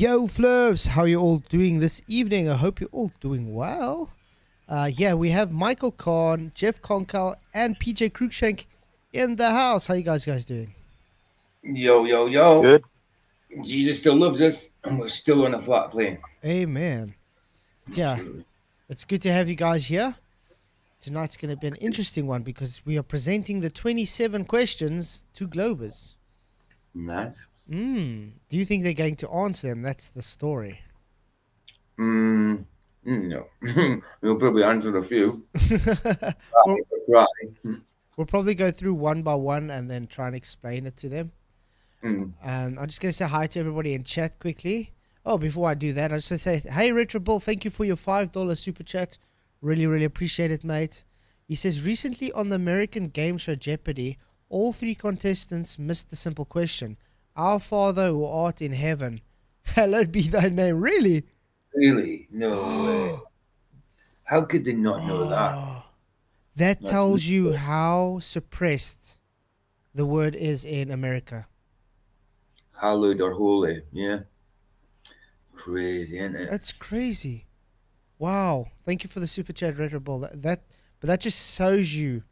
Yo, Flurves, how you all doing this evening? I hope you're all doing well. We have Michael Kahn, Jeff Conkle, and PJ Cruikshank in the house. How you guys doing? Yo. Good. Jesus still loves us, and we're still on a flat plane. Amen. Yeah, Absolutely. it's good to have you guys here. Tonight's going to be an interesting one because we are presenting the 27 questions to Globers. Nice. Do you think they're going to answer them? That's the story. No. We'll probably answer a few. We'll probably go through one by one and then try and explain it to them. I'm just going to say hi to everybody in chat quickly. Oh, before I do that, I just want to say, hey, Retro Bull, thank you for your $5 super chat. Really appreciate it, mate. He says, recently on the American game show Jeopardy, all three contestants missed the simple question. Our Father who art in heaven, hallowed be thy name. Really? Really? No way. How could they not know that? That tells you how suppressed the word is in America. Hallowed or holy, yeah. Crazy, isn't it? That's crazy. Wow. Thank you for the super chat, Retro Bull. But that just shows you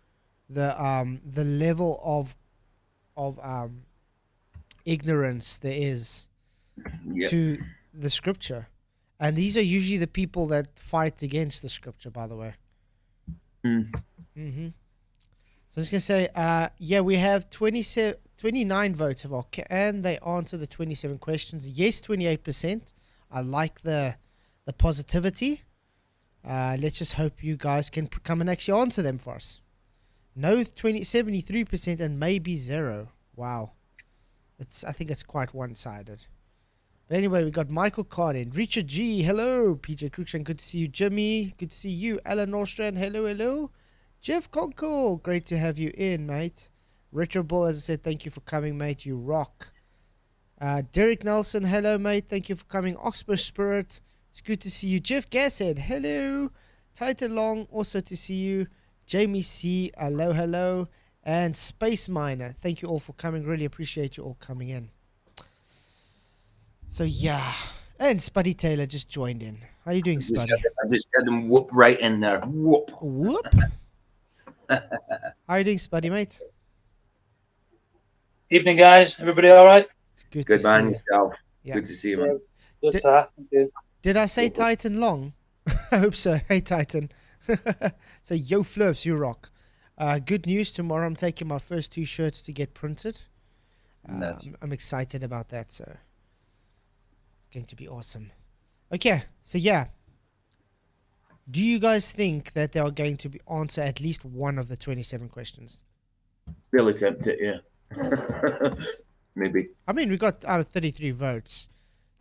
the level of ignorance there is to the scripture. And these are usually the people that fight against the scripture, by the way. So I'm just going to say, we have 29 votes of and they answer the 27 questions. Yes, 28%. I like the positivity. Let's just hope you guys can come and actually answer them for us. No, 73% and maybe 0. Wow. I think it's quite one-sided. But anyway, we got Michael Kahn in. Richard G, hello. PJ Cruikshank, good to see you. Jimmy, good to see you. Alan Norstrand, hello. Jeff Conkle, great to have you in, mate. Retro Bull, as I said, thank you for coming, mate. You rock. Derek Nelson, hello, mate. Thank you for coming. Oxford Spirit, it's good to see you. Jeff Gasshead, hello. Titan Long, also to see you. Jamie C, hello. And Space Miner, thank you all for coming. Really appreciate you all coming in. So, yeah. And Spuddy Taylor just joined in. How you doing, Spuddy? I just had them whoop right in there. Whoop. How you doing, Spuddy, mate? Evening, guys. Everybody all right? It's good to man see yourself. Yeah. Good to see you, man. Good to thank you. Did I say Titan Long? I hope so. Hey, Titan. So, yo, Flurfs, you rock. Good news. Tomorrow I'm taking my first 2 shirts to get printed. Nice. I'm excited about that, so it's going to be awesome. Okay, so yeah. Do you guys think that they are going to answer at least one of the 27 questions? Really tempted, yeah. Maybe. I mean, we got out of 33 votes,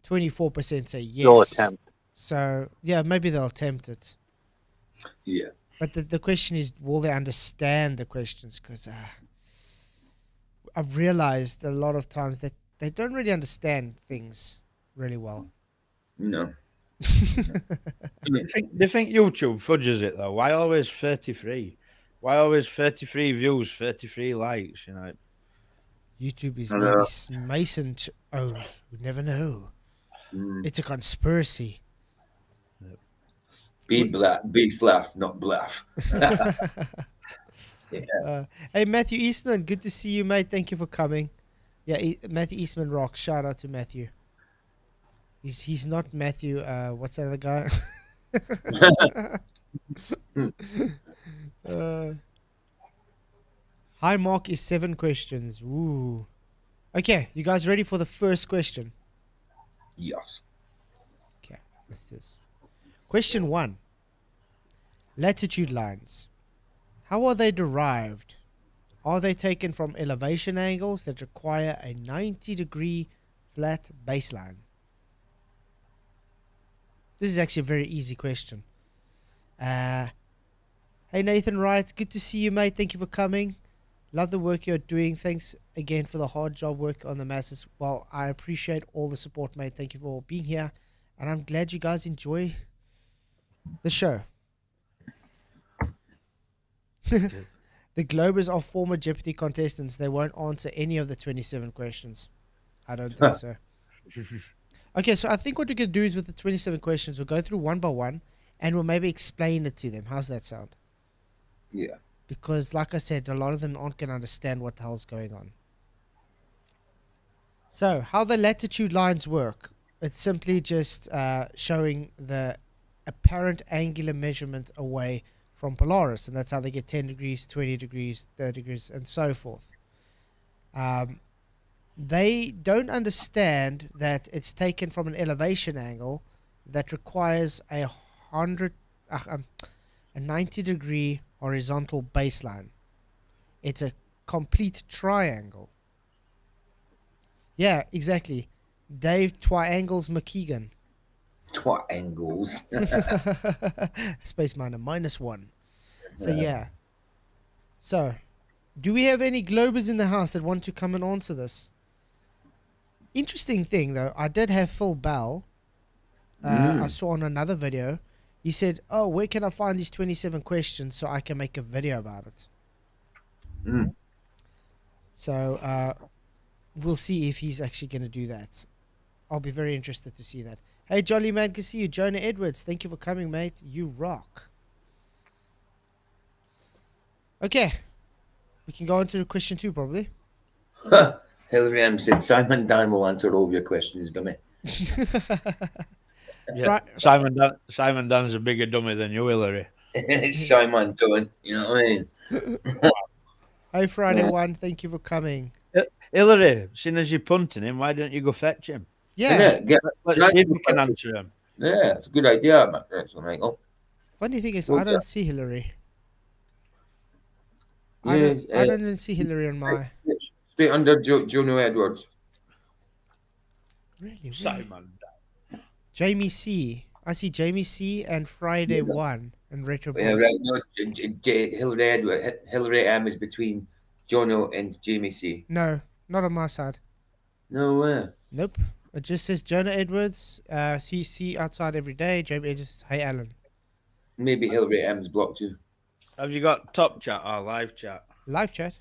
24% say yes. They'll attempt. So, yeah, maybe they'll attempt it. Yeah. But the question is, will they understand the questions? Because I've realized a lot of times that they don't really understand things really well. No. Do you think YouTube fudges it though? Why always 33? Why always 33 views, 33 likes? You know, YouTube is maybe Mason owned. We never know. It's a conspiracy. Be fluff, not bluff. Yeah. Hey, Matthew Eastman, good to see you, mate. Thank you for coming. Yeah, Matthew Eastman rocks. Shout out to Matthew. He's not Matthew. What's that other guy? High mark is 7 questions. Ooh. Okay, you guys ready for the first question? Yes. Okay, let's do this. Question 1. Latitude lines. How are they derived? Are they taken from elevation angles that require a 90-degree flat baseline? This is actually a very easy question. Hey, Nathan Wright. Good to see you, mate. Thank you for coming. Love the work you're doing. Thanks again for the hard job work on the masses. Well, I appreciate all the support, mate. Thank you for being here. And I'm glad you guys enjoy the show. The Globers are former Jeopardy contestants. They won't answer any of the 27 questions. I don't think so. Okay, so I think what we could do is with the 27 questions, we'll go through one by one and we'll maybe explain it to them. How's that sound? Yeah. Because, like I said, a lot of them aren't going to understand what the hell's going on. So, how the latitude lines work. It's simply just showing the apparent angular measurement away from Polaris. And that's how they get 10 degrees, 20 degrees, 30 degrees, and so forth. They don't understand that it's taken from an elevation angle that requires a 90-degree horizontal baseline. It's a complete triangle. Yeah, exactly. Dave Triangles McKeegan. Triangles. Space Miner -1. So yeah. So, do we have any Globers in the house that want to come and answer this? Interesting thing though, I did have Phil Bell. I saw on another video. He said, "Oh, where can I find these 27 questions so I can make a video about it?" So we'll see if he's actually going to do that. I'll be very interested to see that. Hey, Jolly Man, good to see you. Jonah Edwards, thank you for coming, mate. You rock. Okay. We can go on to question 2, probably. Hillary M said, Simon Dan will answer all of your questions, dummy. Yeah, Right. Simon Dunn's a bigger dummy than you, Hillary. It's Simon doing, you know what I mean? Hey, Friday One, thank you for coming. Hillary, seeing as you're punting him, why don't you go fetch him? Yeah. Let's see if we can answer him. Yeah, it's a good idea, Michael. Funny thing is, I don't see Hillary. I Yeah, don't even see Hillary on my... Straight under Juno Edwards. Really? Simon. Jamie C. I see Jamie C. and Friday 1 and Retro Yeah, Boy. right. No, Hillary M is between Jono and Jamie C. No, not on my side. No way. Nope. It just says Jonah Edwards, CC outside every day. Jamie Edwards says, hey, Alan. Maybe Hillary M's blocked you. Have you got top chat or live chat? Live chat.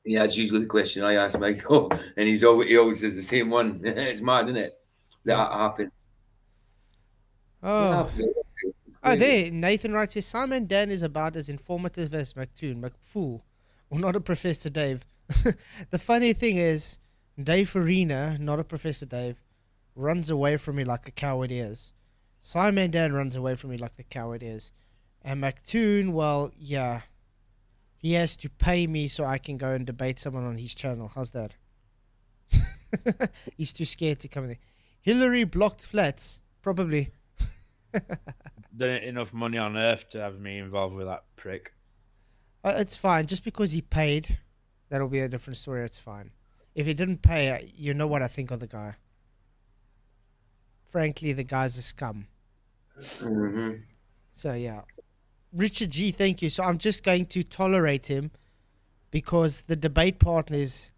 Yeah, it's usually the question I ask Michael, and he always says the same one. It's mad, isn't it? That happened. Oh. Oh, there. Nathan writes here, Simon Dan is about as informative as McToon, McFool, or not a Professor Dave. The funny thing is, Dave Farina, not a Professor Dave, runs away from me like the coward he is. Simon Dan runs away from me like the coward he is. And McToon, well, yeah. He has to pay me so I can go and debate someone on his channel. How's that? He's too scared to come there. Hillary blocked Flats. Probably. There ain't enough money on earth to have me involved with that prick. It's fine. Just because he paid, that'll be a different story. It's fine. If he didn't pay, you know what I think of the guy. Frankly, the guy's a scum. Mm-hmm. So, yeah. Richard G, thank you. So I'm just going to tolerate him because the debate partner is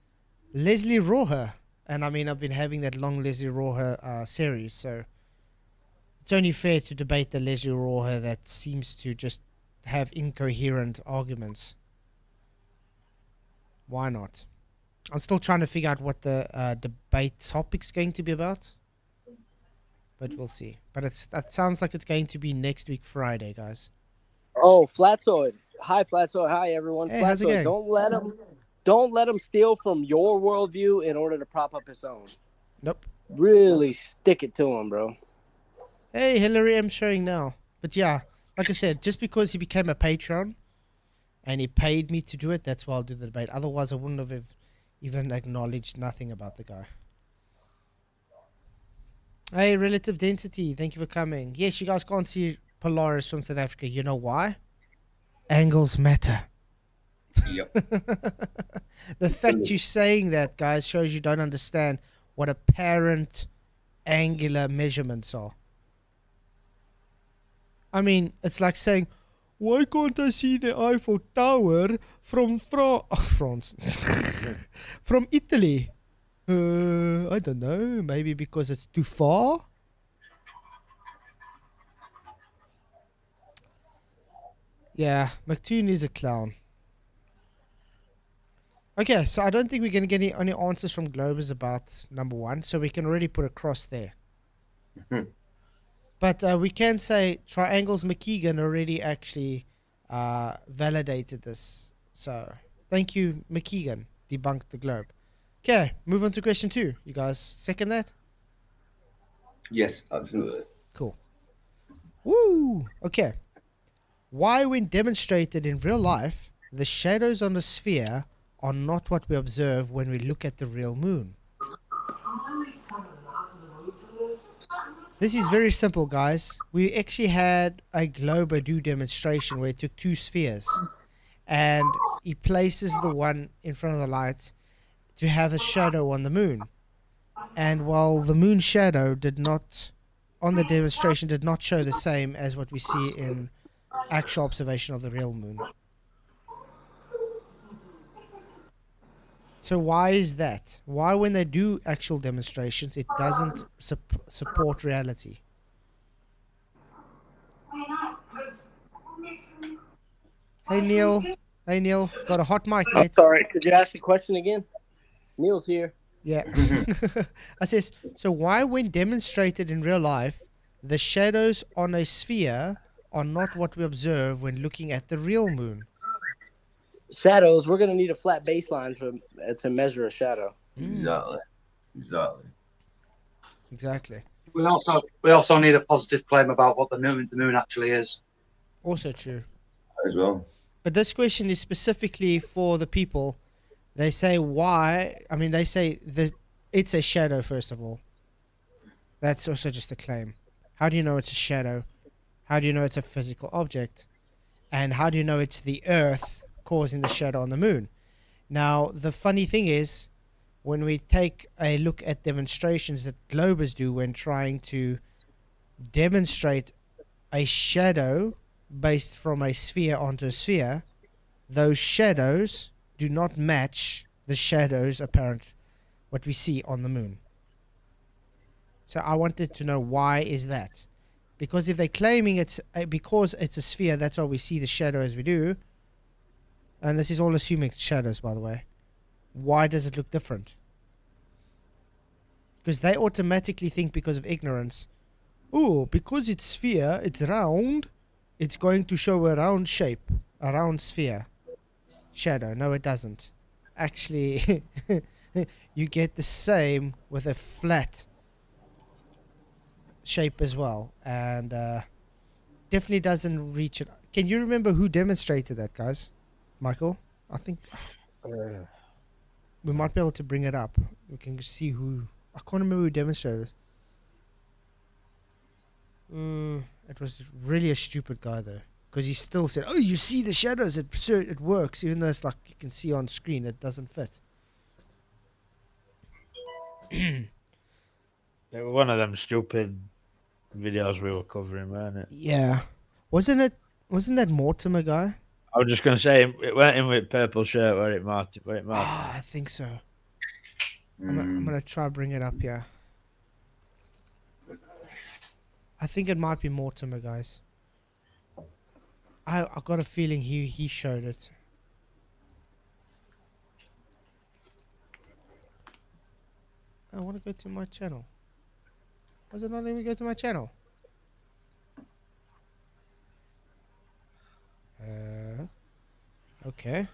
Leslie Roher. And I mean, I've been having that long Leslie Roher series. So it's only fair to debate the Leslie Roher that seems to just have incoherent arguments. Why not? I'm still trying to figure out what the debate topic's going to be about. But we'll see. But that sounds like it's going to be next week, Friday, guys. Oh, Flatzoid. Hi, Flatzoid. Hi, everyone. Hey, how's it Flatzoid, going? don't let him steal from your worldview in order to prop up his own. Nope. Really stick it to him, bro. Hey, Hillary, I'm showing now. But yeah, like I said, just because he became a Patreon and he paid me to do it, that's why I'll do the debate. Otherwise, I wouldn't have even acknowledged nothing about the guy. Hey, Relative Density, thank you for coming. Yes, you guys can't see Polaris from South Africa. You know why? Angles matter. Yep. The fact you're saying that, guys, shows you don't understand what apparent angular measurements are. I mean, it's like saying, why can't I see the Eiffel Tower from France? From Italy? I don't know. Maybe because it's too far? Yeah, McToon is a clown. Okay, so I don't think we're going to get any answers from Globers about number 1, so we can already put a cross there. But we can say Triangles McKeegan already actually validated this. So thank you, McKeegan. Debunked the globe. Okay, move on to question 2. You guys second that? Yes, absolutely. Cool. Woo! Okay. Why, when demonstrated in real life, the shadows on the sphere are not what we observe when we look at the real moon? This is very simple, guys. We actually had a Glober do demonstration where he took 2 spheres and he places the one in front of the light to have a shadow on the moon. And while the moon shadow did not, on the demonstration, did not show the same as what we see in actual observation of the real moon. So why is that? Why, when they do actual demonstrations, it doesn't support reality? Hey Neil. Hey Neil. Got a hot mic, I'm mate. sorry. Could you ask the question again? Neil's here. Yeah. I says, so why, when demonstrated in real life, the shadows on a sphere are not what we observe when looking at the real moon? Shadows. We're gonna need a flat baseline to measure a shadow. Exactly. We also need a positive claim about what the moon actually is. Also true. As well. But this question is specifically for the people. They say why. I mean, they say it's a shadow, first of all. That's also just a claim. How do you know it's a shadow? How do you know it's a physical object? And how do you know it's the Earth causing the shadow on the moon? Now, the funny thing is, when we take a look at demonstrations that Globers do when trying to demonstrate a shadow based from a sphere onto a sphere, those shadows do not match the shadows apparent what we see on the moon. So I wanted to know, why is that? Because if they're claiming it's because it's a sphere, that's why we see the shadow as we do, and this is all assuming it's shadows, by the way, why does it look different? Because they automatically think, because of ignorance, oh, because it's sphere, it's round, it's going to show a round shape, a round sphere. Shadow. No, it doesn't. Actually, you get the same with a flat shape as well, and definitely doesn't reach it. Can you remember who demonstrated that, guys? Michael? I think we might be able to bring it up. We can see who. I can't remember who demonstrated it. It was really a stupid guy, though. Because he still said, oh, you see the shadows, it works, even though it's like you can see on screen, it doesn't fit. One of them stupid videos we were covering, weren't it? Yeah. Wasn't that Mortimer guy? I was just going to say, it went in with purple shirt where it marked. I think so. I'm going to try bring it up here. I think it might be Mortimer, guys. I got a feeling he showed it. I want to go to my channel. Why is it not letting me go to my channel? Okay.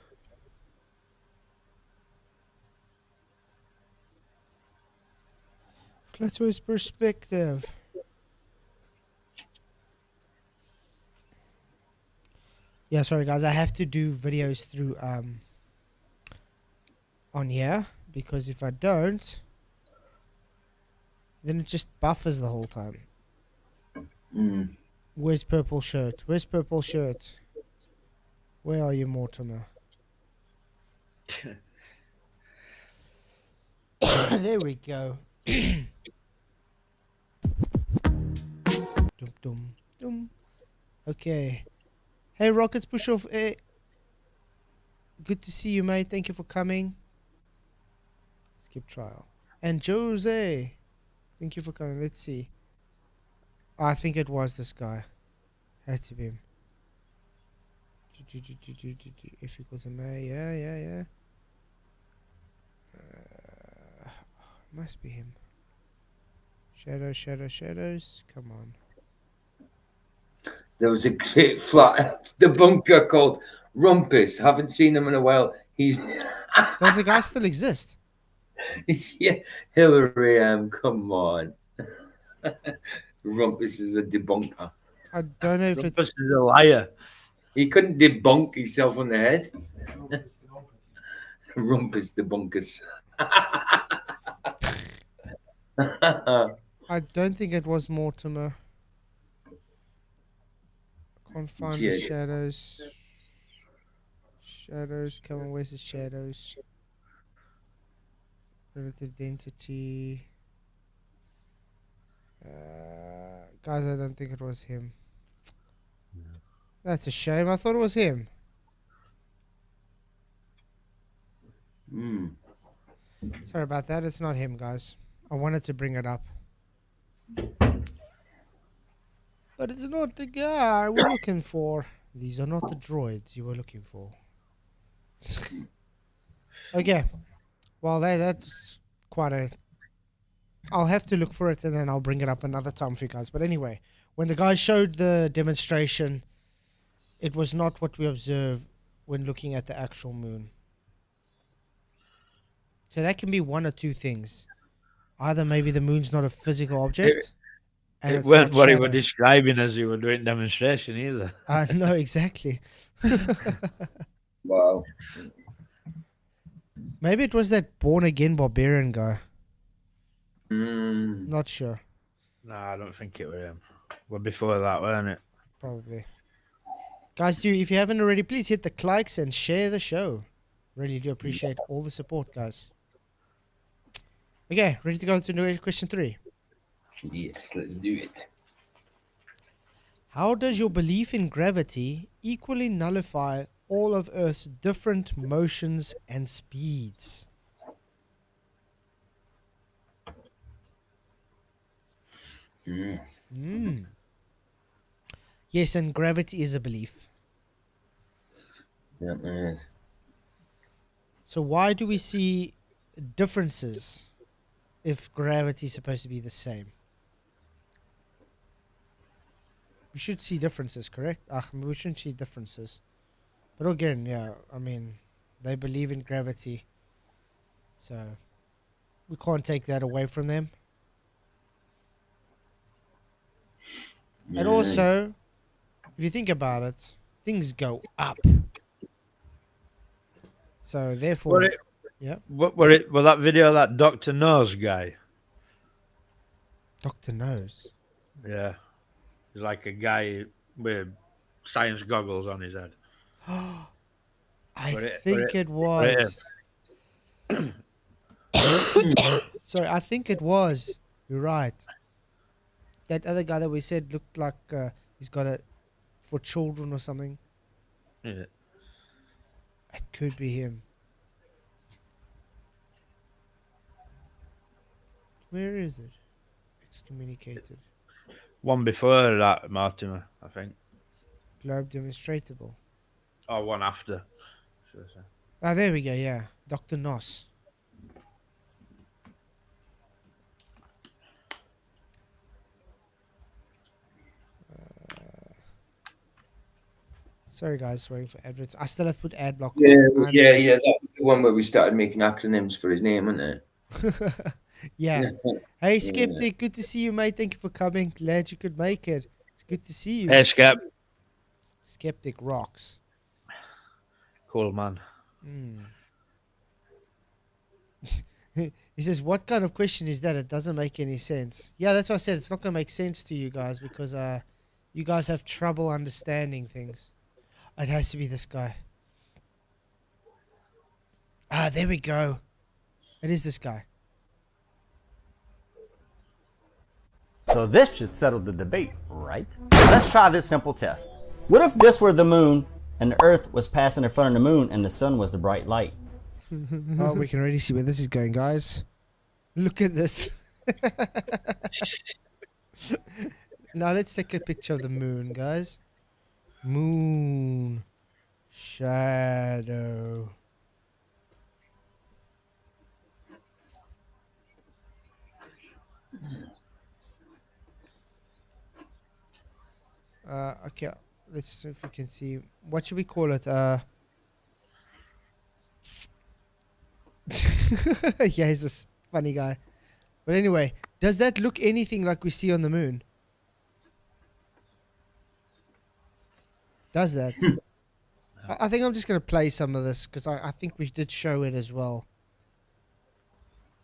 Flatzoid's perspective. Yeah, sorry guys, I have to do videos through on here, because if I don't, then it just buffers the whole time. Where's purple shirt? Where's purple shirt? Where are you, Mortimer? There we go. Dum dum dum. Okay. Hey, Rockets Push Off. Good to see you, mate. Thank you for coming. Skip trial. And Jose, thank you for coming. Let's see. I think it was this guy. Had to be him. F equals MA. Yeah. Must be him. Shadows, shadows, shadows. Come on. There was a great flat debunker called Rumpus. Haven't seen him in a while. He's Does the guy still exist? yeah, Hillary. Come on. Rumpus is a debunker. I don't know if Rumpus it's. is a liar. He couldn't debunk himself on the head. Rumpus debunkers. I don't think it was Mortimer. Can't find the Yeah. shadows. Shadows, come on, where's the shadows? Relative density. Guys, I don't think it was him. That's a shame. I thought it was him. Sorry about that. It's not him, guys. I wanted to bring it up. But it's not the guy we're looking for. These are not the droids you were looking for. Okay. Well, that's quite a... I'll have to look for it and then I'll bring it up another time for you guys. But anyway, when the guy showed the demonstration, it was not what we observe when looking at the actual moon. So that can be one or two things. Either maybe the moon's not a physical object. And It it's weren't not what he shadow. was describing as he was doing demonstration either. No, exactly. Wow. Maybe it was that born again barbarian guy. Mm. Not sure. No, I don't think it was him. Well, before that, weren't it? Probably. Guys, if you haven't already, please hit the likes and share the show. Really do appreciate all the support, guys. Okay, ready to go to question 3. Yes, let's do it. How does your belief in gravity equally nullify all of Earth's different motions and speeds? Yes, and gravity is a belief. Yeah, yes. So why do we see differences if gravity is supposed to be the same? We should see differences, correct? We shouldn't see differences. But again, yeah, I mean, they believe in gravity. So we can't take that away from them. And also, if you think about it, things go up. So therefore, Well, that video of that Dr. Nose guy. Dr. Knows. Yeah. He's like a guy with science goggles on his head. I think it was. Sorry, I think it was. You're right. That other guy that we said looked like he's got it for children or something. Yeah. It could be him. Where is it? Excommunicated. One before that, Mortimer, I think. Globe demonstratable. Or one after. Ah, there we go, yeah. Dr. Nos. Sorry, guys, waiting for adverts. I still have to put ad block on. Yeah. That was the one where we started making acronyms for his name, wasn't it? Yeah. Hey, Skeptic, good to see you, mate. Thank you for coming. Glad you could make it. It's good to see you. Hey, Skep. Skeptic rocks. Cool, man. He says, what kind of question is that? It doesn't make any sense. Yeah, that's what I said. It's not going to make sense to you guys because you guys have trouble understanding things. It has to be this guy. Ah, there we go. It is this guy. So this should settle the debate, right? Let's try this simple test. What if this were the moon and the Earth was passing in front of the moon and the sun was the bright light? Oh, we can already see where this is going, guys. Look at this. Now let's take a picture of the moon, guys. Moon. Shadow. Okay, let's see if we can see. What should we call it? Yeah, he's a funny guy. But anyway, does that look anything like we see on the moon? Does that? I think I'm just going to play some of this because I think we did show it as well.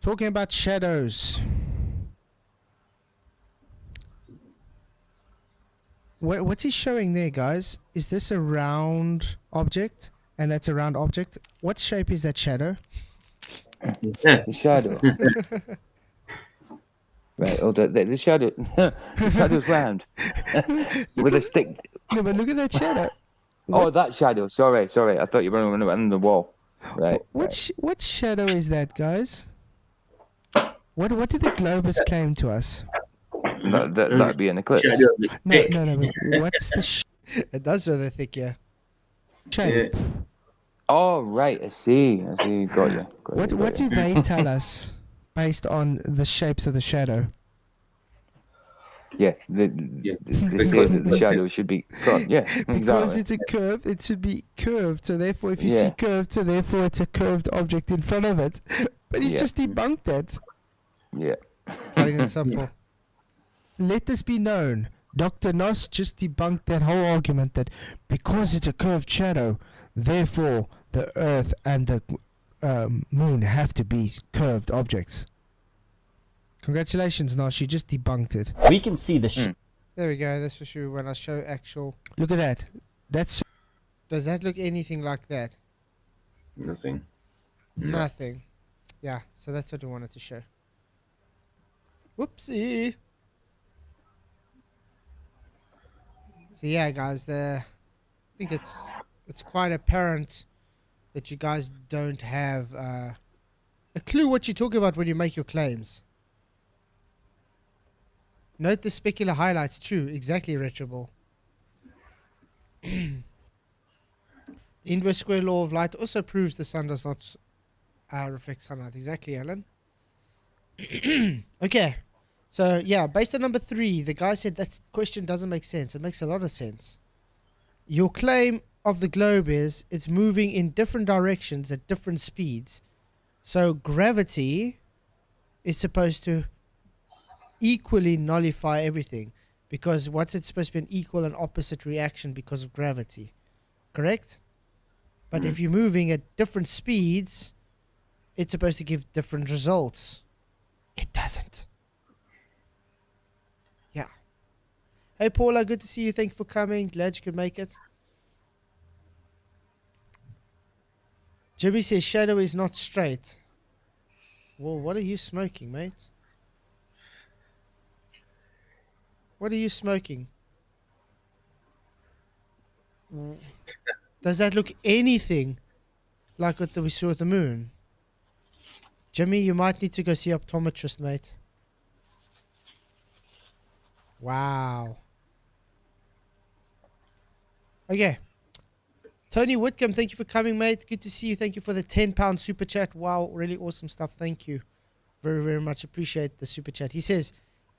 Talking about shadows. What's he showing there, guys? Is this a round object? And that's a round object. What shape is that shadow? The shadow. Right. Oh, the shadow. The shadow's round with a stick. No, but look at that shadow. Oh, that shadow. Sorry. I thought you were on the wall. Right. What shadow is that, guys? What do the Globers claim to us? That'd be an eclipse. Shadow of the stick. No. What's the It does show the thick, yeah. Shape. Yeah. Oh, right. I see. Got you. What do they tell us based on the shapes of the shadow? Yeah. They say that the shadow should be curved. Yeah. Because Exactly. it's a curve, it should be curved. So therefore, if you see curved, so therefore it's a curved object in front of it. But he's just debunked that. Yeah. Plain and simple. Let this be known. Dr. Nos just debunked that whole argument that because it's a curved shadow, therefore the Earth and the Moon have to be curved objects. Congratulations, Nos. You just debunked it. We can see the There we go. That's for sure. When I show actual, look at that. Does that look anything like that? Nothing. Nothing. Yeah. So that's what we wanted to show. Whoopsie. So yeah, guys, I think it's quite apparent that you guys don't have a clue what you talk about when you make your claims. Note the specular highlights. True, exactly, Retroball. The inverse square law of light also proves the sun does not reflect sunlight. Exactly, Alan. Okay. So, yeah, based on number 3, the guy said that question doesn't make sense. It makes a lot of sense. Your claim of the globe is it's moving in different directions at different speeds. So, gravity is supposed to equally nullify everything. Because what's it supposed to be an equal and opposite reaction because of gravity? Correct? But if you're moving at different speeds, it's supposed to give different results. It doesn't. Yeah. Hey, Paula, good to see you. Thank you for coming. Glad you could make it. Jimmy says shadow is not straight. Well, what are you smoking, mate? What are you smoking? Does that look anything like what we saw at the moon? Jimmy, you might need to go see optometrist, mate. Wow. Okay. Tony Whitcomb, thank you for coming, mate. Good to see you. Thank you for the £10 super chat. Wow, really awesome stuff. Thank you. Very, very much appreciate the super chat. He says,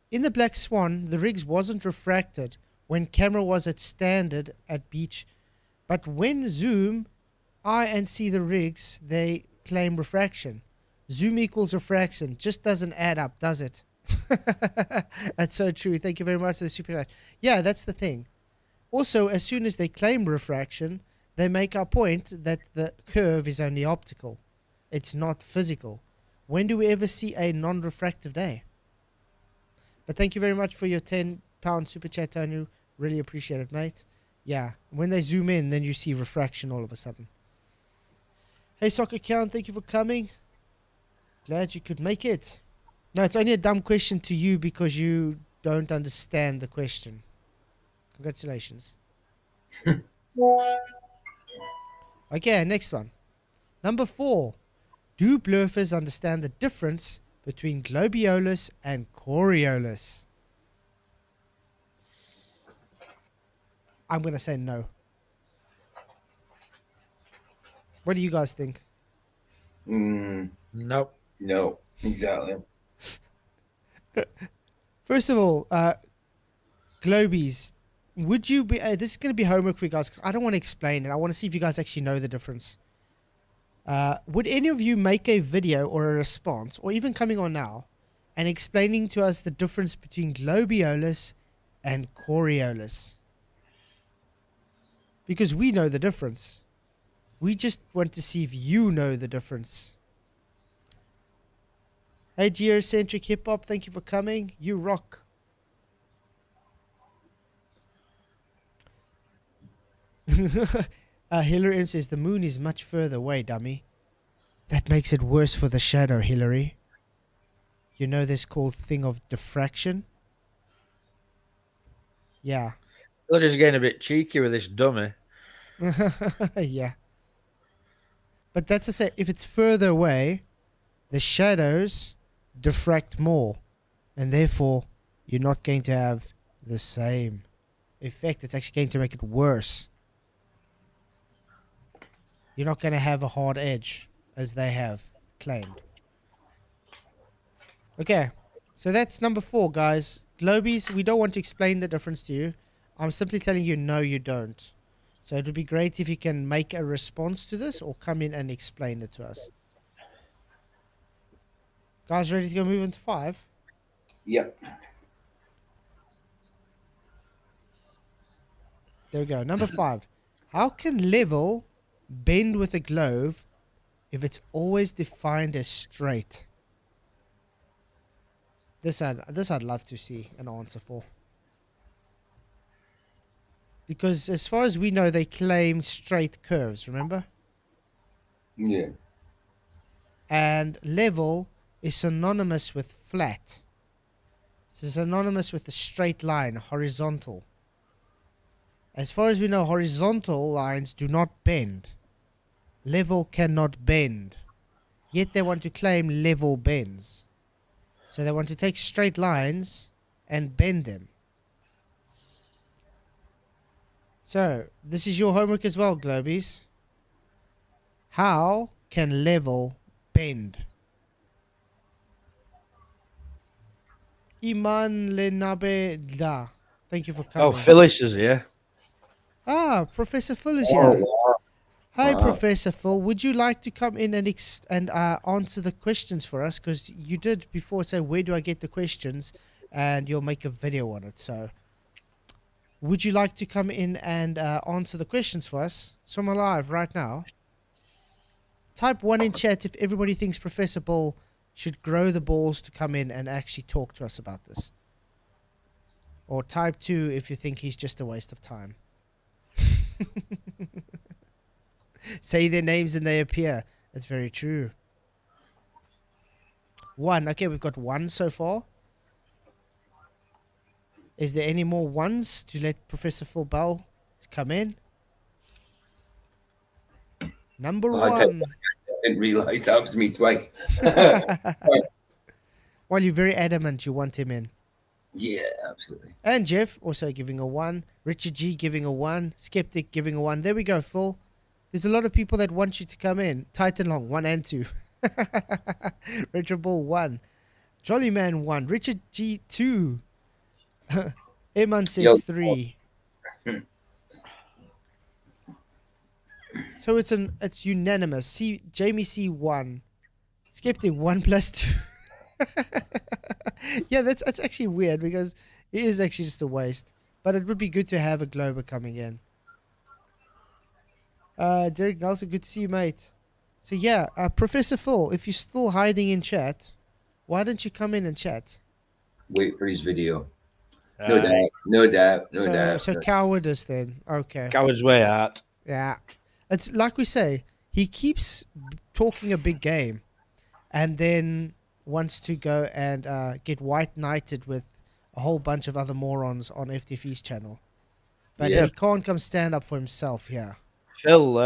in the Black Swan, the rigs wasn't refracted when camera was at standard at beach. But when zoom, and see the rigs, they claim refraction. Zoom equals refraction. Just doesn't add up, does it? That's so true. Thank you very much for the super chat. Yeah, that's the thing. Also, as soon as they claim refraction, they make our point that the curve is only optical. It's not physical. When do we ever see a non-refractive day? But thank you very much for your £10 super chat, Tony. Really appreciate it, mate. Yeah, when they zoom in, then you see refraction all of a sudden. Hey, Soccer Count, thank you for coming. Glad you could make it. No, it's only a dumb question to you because you don't understand the question. Congratulations. Okay, next one. Number 4. Do bluffers understand the difference between globiolus and Coriolis? I'm going to say no. What do you guys think? Nope. No, exactly. First of all, Globies, would you be... this is going to be homework for you guys because I don't want to explain it. I want to see if you guys actually know the difference. Would any of you make a video or a response, or even coming on now, and explaining to us the difference between Globiolus and Coriolis? Because we know the difference. We just want to see if you know the difference. Hey, Geocentric Hip Hop, thank you for coming. You rock. Hillary M says the moon is much further away, dummy. That makes it worse for the shadow, Hillary. You know this called thing of diffraction? Yeah. They're just getting a bit cheeky with this dummy. Yeah. But that's to say, if it's further away, the shadows diffract more. And therefore, you're not going to have the same effect. It's actually going to make it worse. You're not going to have a hard edge, as they have claimed. Okay, so that's number 4, guys. Globies, we don't want to explain the difference to you. I'm simply telling you, no, you don't. So it would be great if you can make a response to this or come in and explain it to us. Guys, ready to go move into 5? Yep. There we go. Number 5. How can level bend with a globe if it's always defined as straight? This I'd love to see an answer for. Because as far as we know, they claim straight curves, remember? Yeah. And level is synonymous with flat. It's synonymous with a straight line, horizontal. As far as we know, horizontal lines do not bend. Level cannot bend. Yet they want to claim level bends. So they want to take straight lines and bend them. So, this is your homework as well, Globies. How can level bend? Iman Lenabe Da. Thank you for coming. Oh, Phyllis is here. Ah, Professor Phil is here. Hi, Professor Phil. Would you like to come in and answer the questions for us? Because you did before say, where do I get the questions? And you'll make a video on it. So, would you like to come in and answer the questions for us? So I'm alive right now. Type 1 in chat if everybody thinks Professor Bull should grow the balls to come in and actually talk to us about this. Or type 2 if you think he's just a waste of time. Say their names and they appear. That's very true. 1. Okay, we've got 1 so far. Is there any more 1s to let Professor Phil Bell come in? Number 1. I didn't realise that was me twice. Well, you're very adamant you want him in. Yeah, absolutely. And Jeff also giving a 1. Richard G giving a 1. Skeptic giving a 1. There we go, Phil. There's a lot of people that want you to come in. Titan Long, 1 and 2. Retro Ball, 1. Jolly Man, 1. Richard G, 2. Eman says 3. So it's unanimous. Jamie C 1. Skeptic 1 plus 2. Yeah, that's actually weird because it is actually just a waste. But it would be good to have a Glober coming in. Derek Nelson, good to see you, mate. So yeah, Professor Phil, if you're still hiding in chat, why don't you come in and chat? Wait for his video. No doubt. So cowardice then. Okay. Coward's way out. Yeah. It's like we say, he keeps talking a big game and then wants to go and get white knighted with a whole bunch of other morons on FTF's channel. But he can't come stand up for himself here. Phil,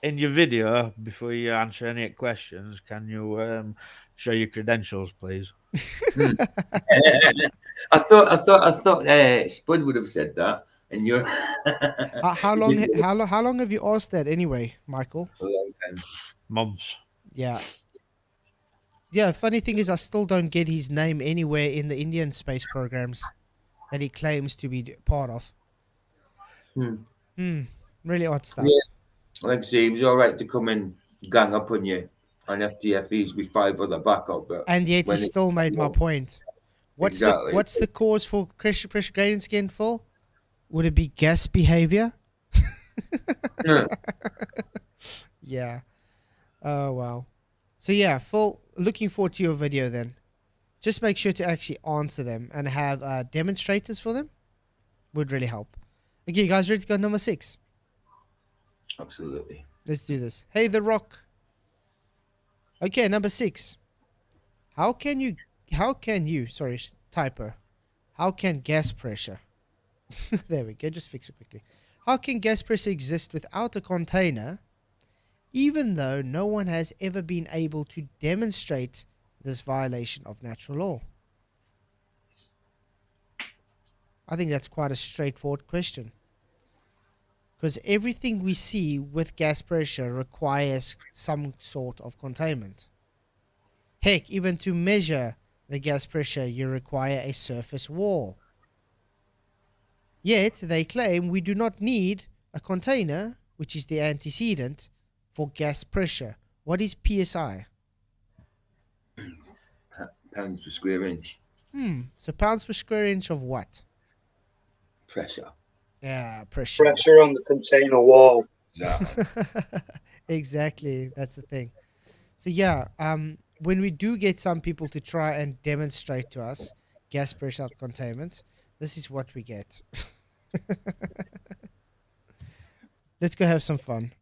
in your video, before you answer any questions, can you show your credentials, please? I thought Spud would have said that, and you're. How long have you asked that anyway, Michael? A long time. Months. Yeah. Yeah, funny thing is I still don't get his name anywhere in the Indian space programs that he claims to be part of. Really odd stuff. Yeah. Like I say, he was all right to come and gang up on you on FTFEs with 5 other backup, but And yet he when it- still made my point. Exactly. What's the cause for pressure gradients again, Phil? Would it be gas behavior? Yeah. Yeah. Oh, wow. So, yeah, Phil, looking forward to your video then. Just make sure to actually answer them and have demonstrators for them. Would really help. Okay, you guys ready to go number 6? Absolutely. Let's do this. Hey, The Rock. Okay, number 6. How can you, sorry, typo. How can gas pressure, there we go, just fix it quickly. How can gas pressure exist without a container, even though no one has ever been able to demonstrate this violation of natural law? I think that's quite a straightforward question. Because everything we see with gas pressure requires some sort of containment. Heck, even to measure the gas pressure, you require a surface wall. Yet, they claim we do not need a container, which is the antecedent, for gas pressure. What is PSI? Pounds per square inch. So pounds per square inch of what? Pressure. Yeah, pressure. Pressure on the container wall. Exactly. Exactly, that's the thing. So yeah, when we do get some people to try and demonstrate to us gas pressure containment, this is what we get. Let's go have some fun.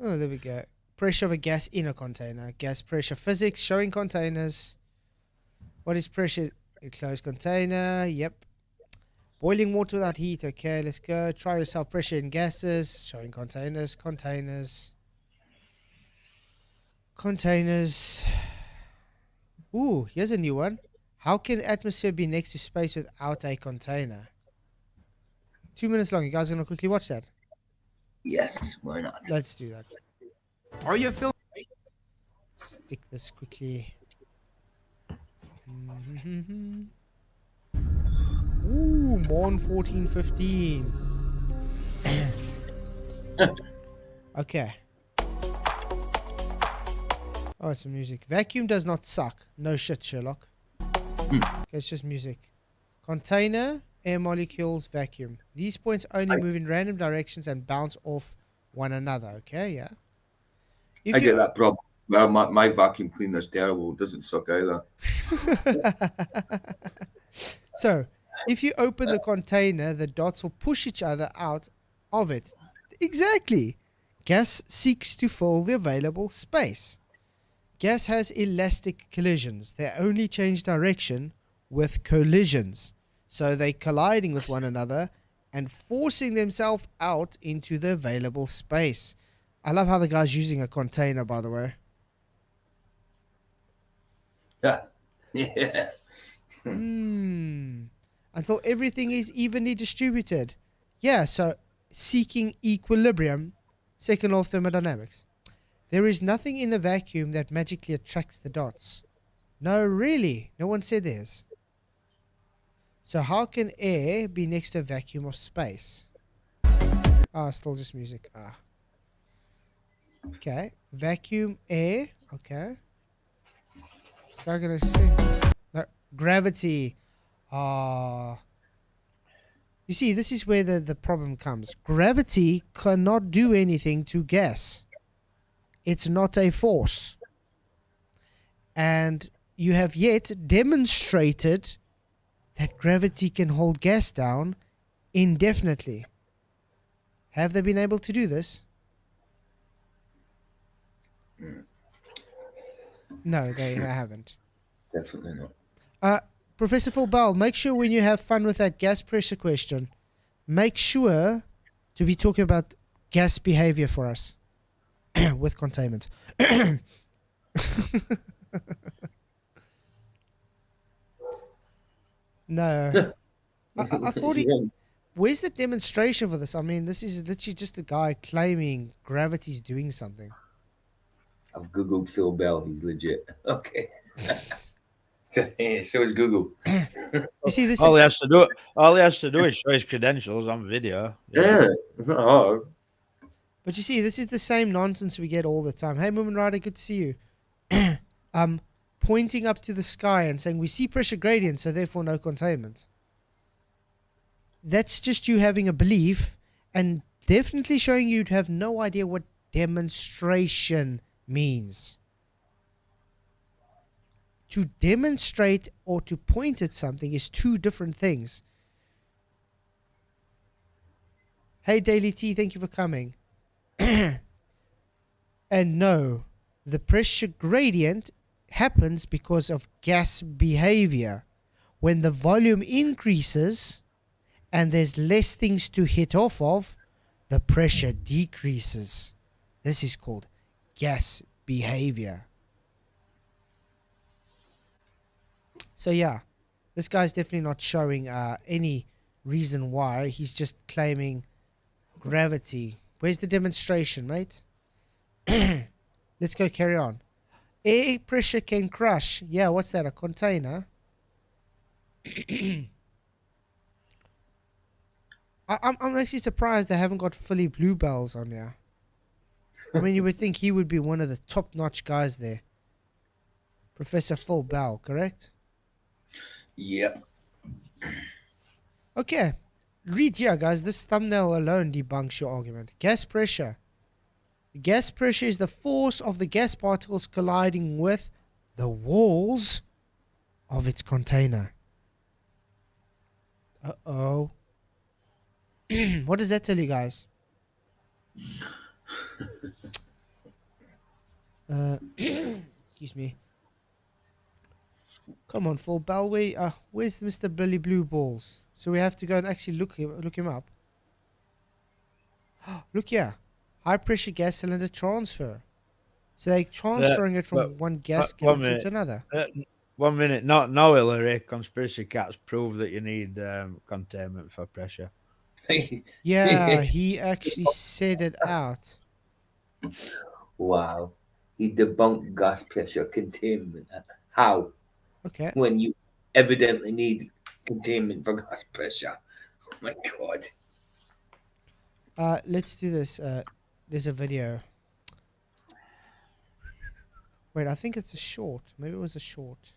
Oh, there we go. Pressure of a gas in a container. Gas pressure physics showing containers. What is pressure? A closed container. Yep. Boiling water without heat. Okay, let's go. Try yourself. Pressure in gases. Showing containers. Containers. Containers. Ooh, here's a new one. How can atmosphere be next to space without a container? 2 minutes long. You guys are going to quickly watch that? Yes, why not? Let's do that. Are you feeling? Stick this quickly. Ooh, Mon 1415. Okay. Oh, it's some music. Vacuum does not suck. No shit, Sherlock. Okay, it's just music. Container, air molecules, vacuum. These points only move in random directions and bounce off one another. Okay, yeah. If I you- get that problem. Well, my vacuum cleaner's terrible. It doesn't suck either. So, if you open the container, the dots will push each other out of it. Exactly. Gas seeks to fill the available space. Gas has elastic collisions. They only change direction with collisions. So they're colliding with one another and forcing themselves out into the available space. I love how the guy's using a container, by the way. Yeah. Yeah. Until everything is evenly distributed. Yeah, so seeking equilibrium, second law of thermodynamics. There is nothing in the vacuum that magically attracts the dots. No, really. No one said there's. So how can air be next to a vacuum of space? Still just music. Okay. Vacuum, air. Okay. This guy gonna sing. No, gravity. You see, this is where the problem comes. Gravity cannot do anything to gas. It's not a force. And you have yet demonstrated that gravity can hold gas down indefinitely. Have they been able to do this? No, they haven't. Definitely not. Professor Phil Bell, make sure when you have fun with that gas pressure question, make sure to be talking about gas behavior for us with containment. No. I thought where's the demonstration for this? I mean, this is literally just a guy claiming gravity's doing something. I've Googled Phil Bell. He's legit. Okay. So is Google. You see, this All is he has to do is show his credentials on video. Yeah, it's not hard. But you see, this is the same nonsense we get all the time. Hey, Moomin Rider, good to see you. Pointing up to the sky and saying, we see pressure gradient, so therefore no containment. That's just you having a belief and definitely showing you'd have no idea what demonstration means. To demonstrate or to point at something is two different things. Hey, Daily T, thank you for coming. And no, the pressure gradient happens because of gas behavior. When the volume increases and there's less things to hit off of, the pressure decreases. This is called gas behavior. So yeah, this guy's definitely not showing any reason why. He's just claiming gravity. Where's the demonstration, mate? Let's go carry on. Air pressure can crush. Yeah, what's that? A container? I'm actually surprised they haven't got Philly Bluebells on here. I mean, you would think he would be one of the top-notch guys there. Professor Phil Bell, correct? Yep. Okay. Read here, guys. This thumbnail alone debunks your argument. Gas pressure. The gas pressure is the force of the gas particles colliding with the walls of its container. Uh-oh. What does that tell you guys? Excuse me. Come on, Full Bell. Where's Mr. Billy Blue Balls? So we have to go and actually look him up. Look here. High pressure gas cylinder transfer. So they're transferring it from one gas cylinder to another. 1 minute. No, Hillary. Conspiracy cats prove that you need containment for pressure. Yeah, he actually said it out. Wow. He debunked gas pressure containment. How? Okay. When you evidently need containment for gas pressure. Oh my God. Let's do this. There's a video. Wait, I think it's a short. Maybe it was a short.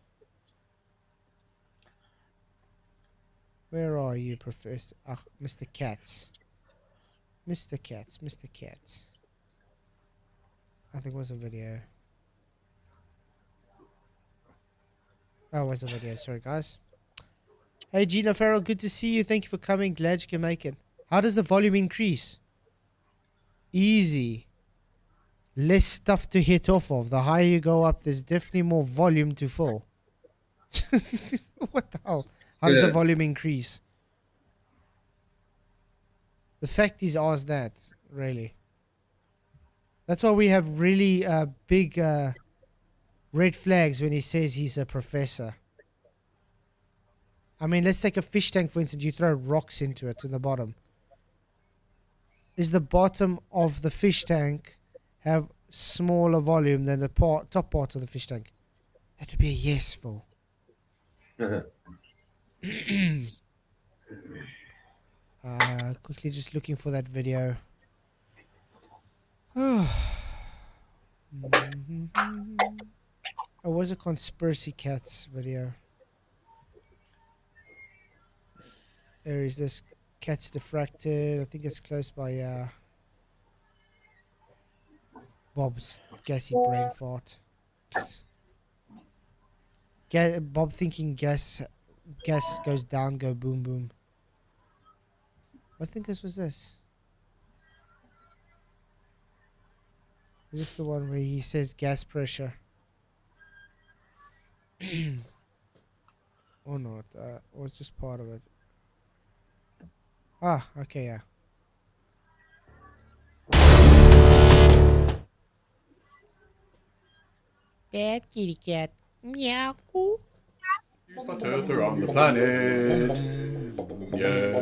Where are you, Professor? Mr. Katz. Mr. Katz. Mr. Katz. I think it was a video. Oh, it was a video. Sorry, guys. Hey, Gina Farrell. Good to see you. Thank you for coming. Glad you can make it. How does the volume increase? Easy. Less stuff to hit off of. The higher you go up, there's definitely more volume to fill. What the hell? How does the volume increase? The fact is, ask that, really. That's why we have really big red flags when he says he's a professor. I mean, let's take a fish tank, for instance. You throw rocks into it in the bottom. Is the bottom of the fish tank have smaller volume than the top part of the fish tank? That would be a yes, Phil. Quickly just looking for that video. It was a Conspiracy Cats video. There is this Cats Diffracted. I think it's close by Bob's gassy brain fart. Bob thinking gas goes down, go boom boom. I think this was this. Is this the one where he says gas pressure? Or not? Or it's just part of it. Ah, okay, yeah. Bad kitty cat. Meow. Flat earther on the planet. Yeah.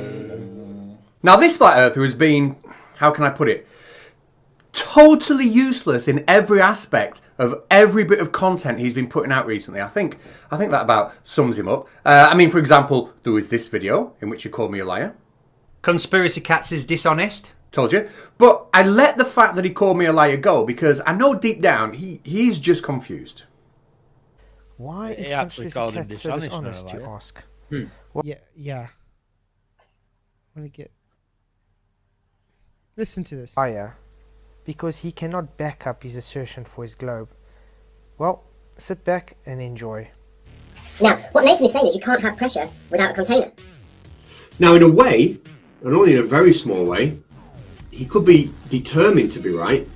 Now, this flat earther has been, how can I put it, totally useless in every aspect of every bit of content he's been putting out recently. I think that about sums him up. I mean, for example, there was this video in which you called me a liar. Conspiracy Cats is dishonest. Told you. But I let the fact that he called me a liar go because I know deep down he's just confused. Why is He actually Conspiracy called him Cat so dishonest, dishonest, no, you like. ask? Yeah. Let me get... Listen to this. Liar, because he cannot back up his assertion for his globe. Well, sit back and enjoy. Now, what Nathan is saying is you can't have pressure without a container. Now, in a way, and only in a very small way, he could be determined to be right,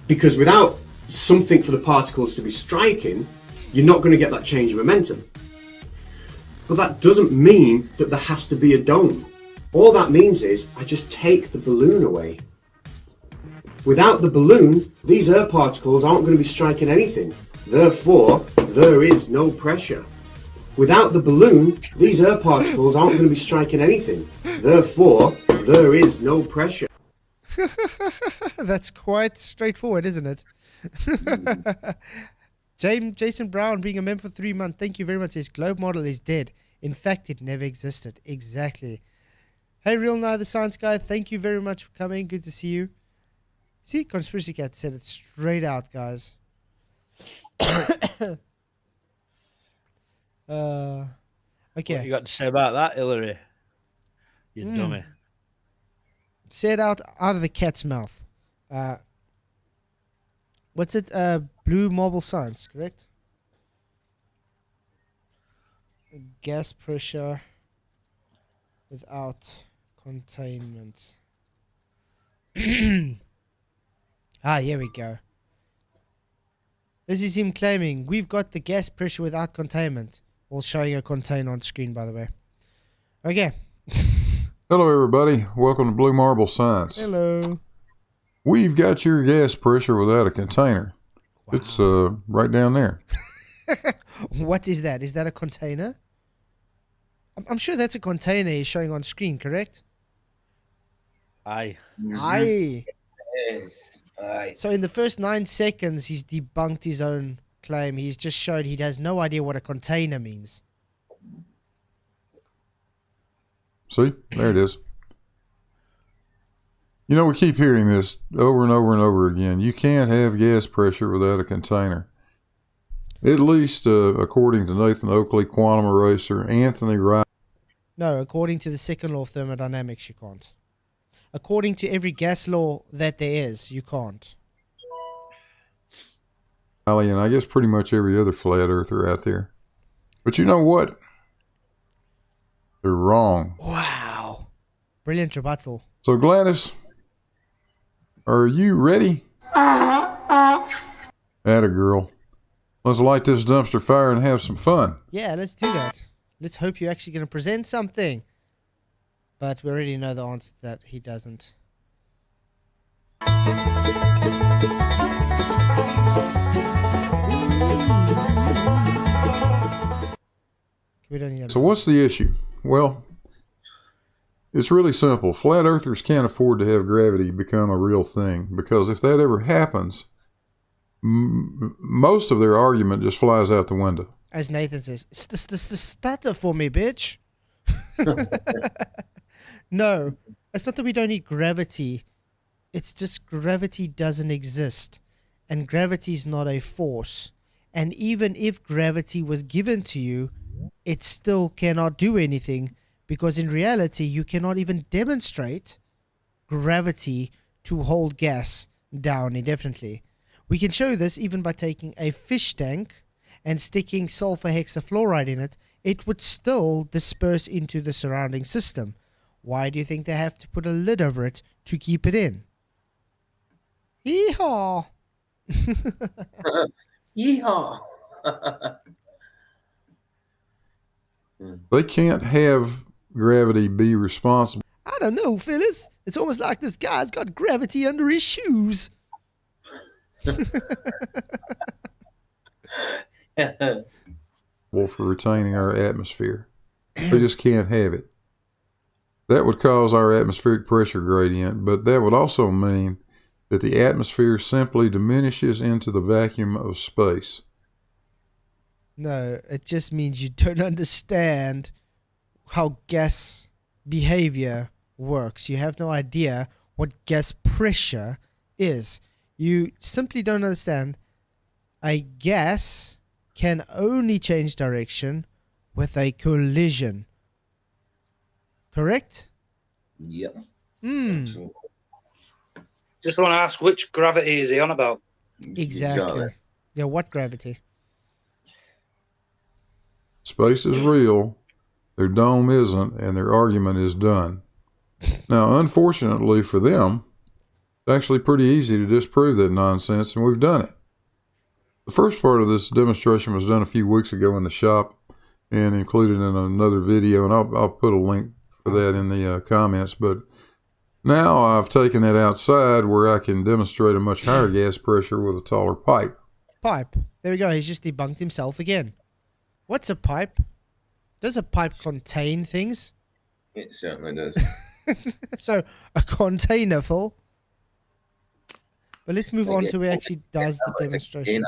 because without something for the particles to be striking, you're not going to get that change of momentum. But that doesn't mean that there has to be a dome. All that means is I just take the balloon away. Without the balloon, these air particles aren't going to be striking anything. Therefore, there is no pressure. Without the balloon, these air particles aren't going to be striking anything. Therefore, there is no pressure. That's quite straightforward, isn't it? Jason Brown, being a member for 3 months, thank you very much. His globe model is dead. In fact, it never existed. Exactly. Hey, Real Now, the Science Guy, thank you very much for coming. Good to see you. See, Conspiracy Cat said it straight out, guys. Okay. What you got to say about that, Hillary? You dummy. Say it out of the cat's mouth. What's it? Blue Marble Science, correct? Gas pressure without containment. Here we go. This is him claiming we've got the gas pressure without containment. While showing a container on screen, by the way. Okay. Hello, everybody. Welcome to Blue Marble Science. Hello. We've got your gas pressure without a container. Wow. It's right down there. What is that? Is that a container? I'm sure that's a container he's showing on screen, correct? Aye. Aye. Yes. Aye. So in the first 9 seconds, he's debunked his own claim. He's just showed he has no idea what a container means. See? There it is. You know, we keep hearing this over and over and over again. You can't have gas pressure without a container. At least according to Nathan Oakley, quantum eraser, Anthony Wright. No, according to the second law of thermodynamics, you can't. According to every gas law that there is, you can't. And I guess pretty much every other flat earther out there. But you know what? They're wrong. Wow. Brilliant rebuttal. So Gladys, are you ready? Atta girl. Let's light this dumpster fire and have some fun. Yeah, let's do that. Let's hope you're actually going to present something. But we already know the answer that he doesn't. We don't need that. So what's the issue? Well, it's really simple. Flat earthers can't afford to have gravity become a real thing, because if that ever happens, most of their argument just flies out the window. As Nathan says, stutter for me, bitch. No, it's not that we don't need gravity. It's just gravity doesn't exist. And gravity is not a force. And even if gravity was given to you, it still cannot do anything, because in reality, you cannot even demonstrate gravity to hold gas down indefinitely. We can show this even by taking a fish tank and sticking sulfur hexafluoride in it. It would still disperse into the surrounding system. Why do you think they have to put a lid over it to keep it in? Yeehaw! Yeehaw! They can't have gravity be responsible. I don't know, Phyllis. It's almost like this guy's got gravity under his shoes. for retaining our atmosphere. They just can't have it. That would cause our atmospheric pressure gradient, but that would also mean that the atmosphere simply diminishes into the vacuum of space. No, it just means you don't understand how gas behavior works. You have no idea what gas pressure is. You simply don't understand. A gas can only change direction with a collision. Correct? Yep. Just want to ask, which gravity is he on about? Exactly. Yeah, what gravity? Space is real, their dome isn't, and their argument is done. Now, unfortunately for them, it's actually pretty easy to disprove that nonsense, and we've done it. The first part of this demonstration was done a few weeks ago in the shop and included in another video, and I'll put a link for that in the comments. But now I've taken it outside where I can demonstrate a much higher gas pressure with a taller pipe. Pipe. There we go. He's just debunked himself again. What's a pipe? Does a pipe contain things? It certainly does. So, a container full. But let's move on to where he actually does the demonstration.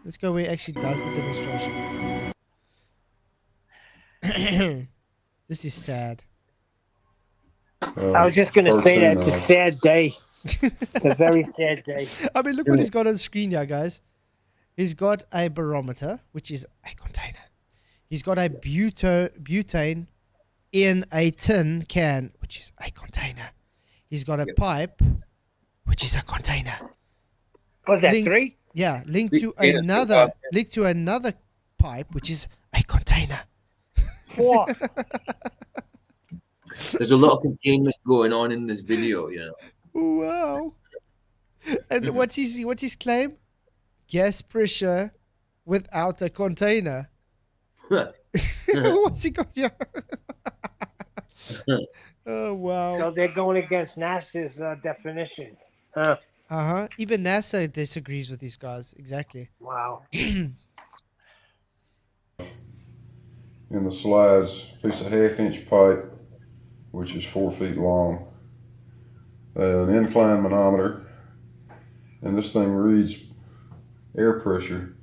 Let's go where he actually does the demonstration. This is sad. I was just going to say that it's a sad day. It's a very sad day. I mean, look what he's got on screen here, guys. He's got a barometer, which is a container. He's got a butane in a tin can, which is a container. He's got a pipe, which is a container. Was that three? Yeah, linked to another pipe, which is a container. Four. There's a lot of containment going on in this video, you know. Wow. And what's his claim? Gas pressure without a container. What's he got here? Oh, wow. So they're going against NASA's definition. Even NASA disagrees with these guys. Exactly. Wow. In the slides, piece of 1/2-inch pipe, which is 4 feet long, an incline manometer, and this thing reads air pressure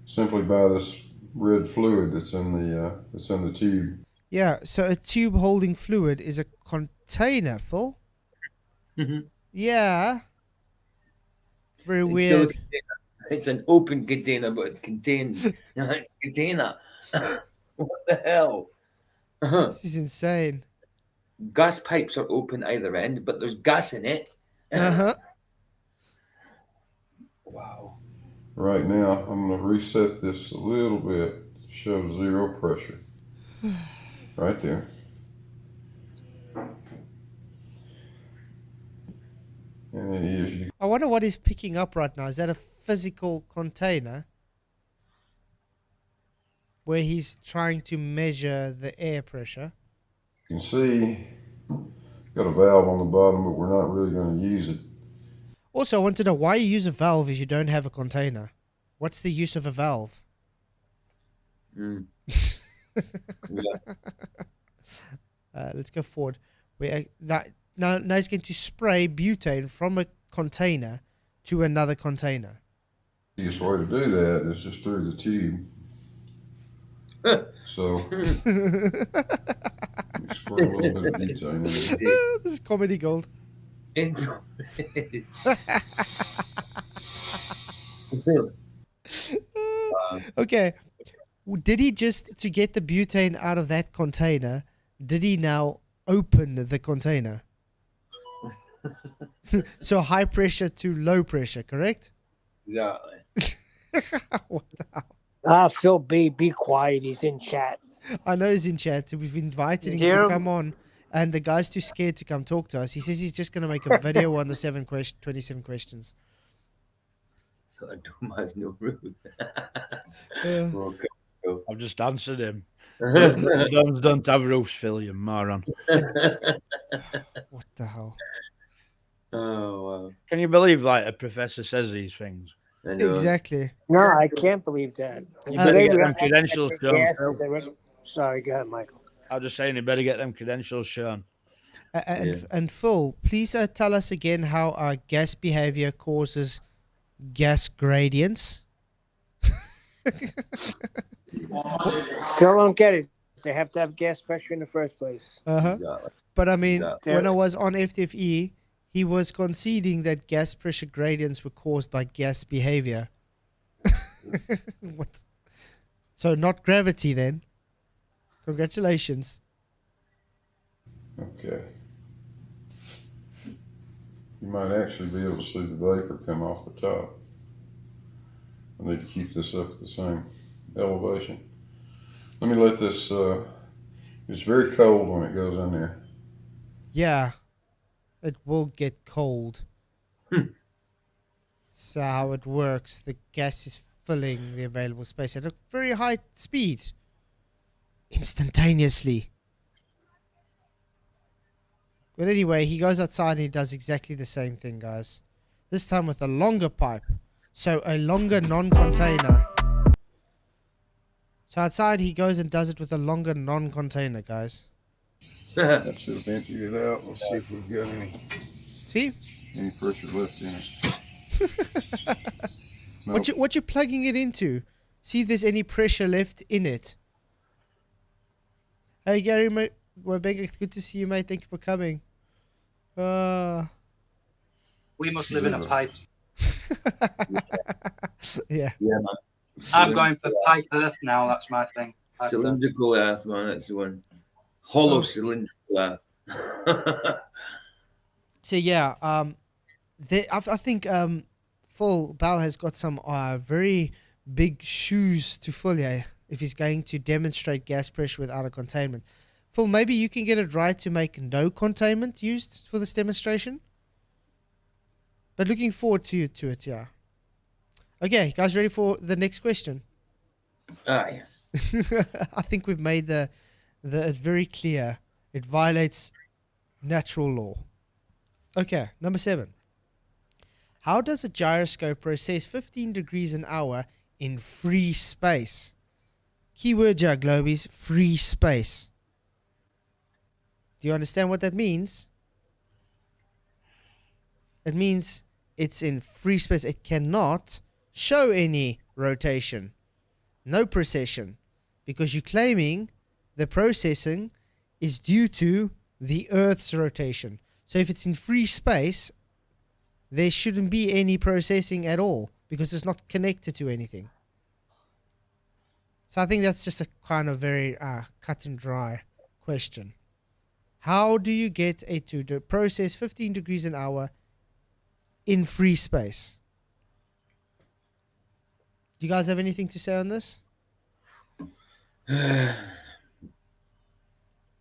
simply by this red fluid that's in the tube. Yeah, so a tube holding fluid is a container, Phil. Yeah. Very weird. It's an open container, but it's contained. It's a container. What the hell? This is insane. Gas pipes are open either end, but there's gas in it. Wow. Right now, I'm going to reset this a little bit to show 0 pressure. Right there. And it is. I wonder what he's picking up right now. Is that a physical container where he's trying to measure the air pressure? You can see, got a valve on the bottom, but we're not really going to use it. Also, I want to know why you use a valve if you don't have a container. What's the use of a valve? Let's go forward. Now he's going to spray butane from a container to another container. The easiest way to do that is just through the tube. So, spray a little bit of butane in it. This is comedy gold. Okay. Did he just, to get the butane out of that container, did he now open the container? So high pressure to low pressure, correct? Yeah. What the hell? Phil B, be quiet. He's in chat. I know he's in chat. We've invited him to come on, and the guy's too scared to come talk to us. He says he's just going to make a video on the 27 questions. So Thomas no rude. I've just answered him. Don't have roofs, Phil, you moron. What the hell? Oh, wow. Can you believe, like, a professor says these things? Exactly. No, I can't believe that. You better get them credentials shown. Gases Sorry, go ahead, Michael. I was just saying, you better get them credentials shown. And Phil, please tell us again how gas behavior causes gas gradients. Still don't get it. They have to have gas pressure in the first place. Exactly. But I mean, when I was on FTFE, he was conceding that gas pressure gradients were caused by gas behavior. What? So not gravity then. Congratulations. Okay. You might actually be able to see the vapor come off the top. I need to keep this up at the same elevation. Let me let this, it's very cold when it goes in there. Yeah. It will get cold. That's how it works. The gas is filling the available space at a very high speed. Instantaneously. But anyway, he goes outside and he does exactly the same thing, guys. This time with a longer pipe. So a longer non-container. So outside he goes and does it with a longer non-container, guys. I should have emptied it out. Let's see if we've got any. See? Any pressure left in it. Nope. What you plugging it into? See if there's any pressure left in it. Hey Gary, mate. Good to see you, mate. Thank you for coming. We must live in a pipe. Yeah. Yeah, man. I'm going for pipe earth now. That's my thing. Pipe Cylindrical earth, man. That's the one. Hollow cylindrical earth. So yeah, I think Phil Bell has got some very big shoes to fill here if he's going to demonstrate gas pressure without a containment. Phil, maybe you can get it right to make no containment used for this demonstration. But looking forward to it, yeah. Okay, guys, ready for the next question? Aye. I think we've made the very clear. It violates natural law. Okay, number 7. How does a gyroscope process 15 degrees an hour in free space? Keyword here, Globies, free space. Do you understand what that means? It means it's in free space. It cannot show any rotation, no precession, because you're claiming the processing is due to the Earth's rotation. So if it's in free space, there shouldn't be any processing at all because it's not connected to anything. So I think that's just a kind of very cut and dry question. How do you get to process 15 degrees an hour in free space? Do you guys have anything to say on this?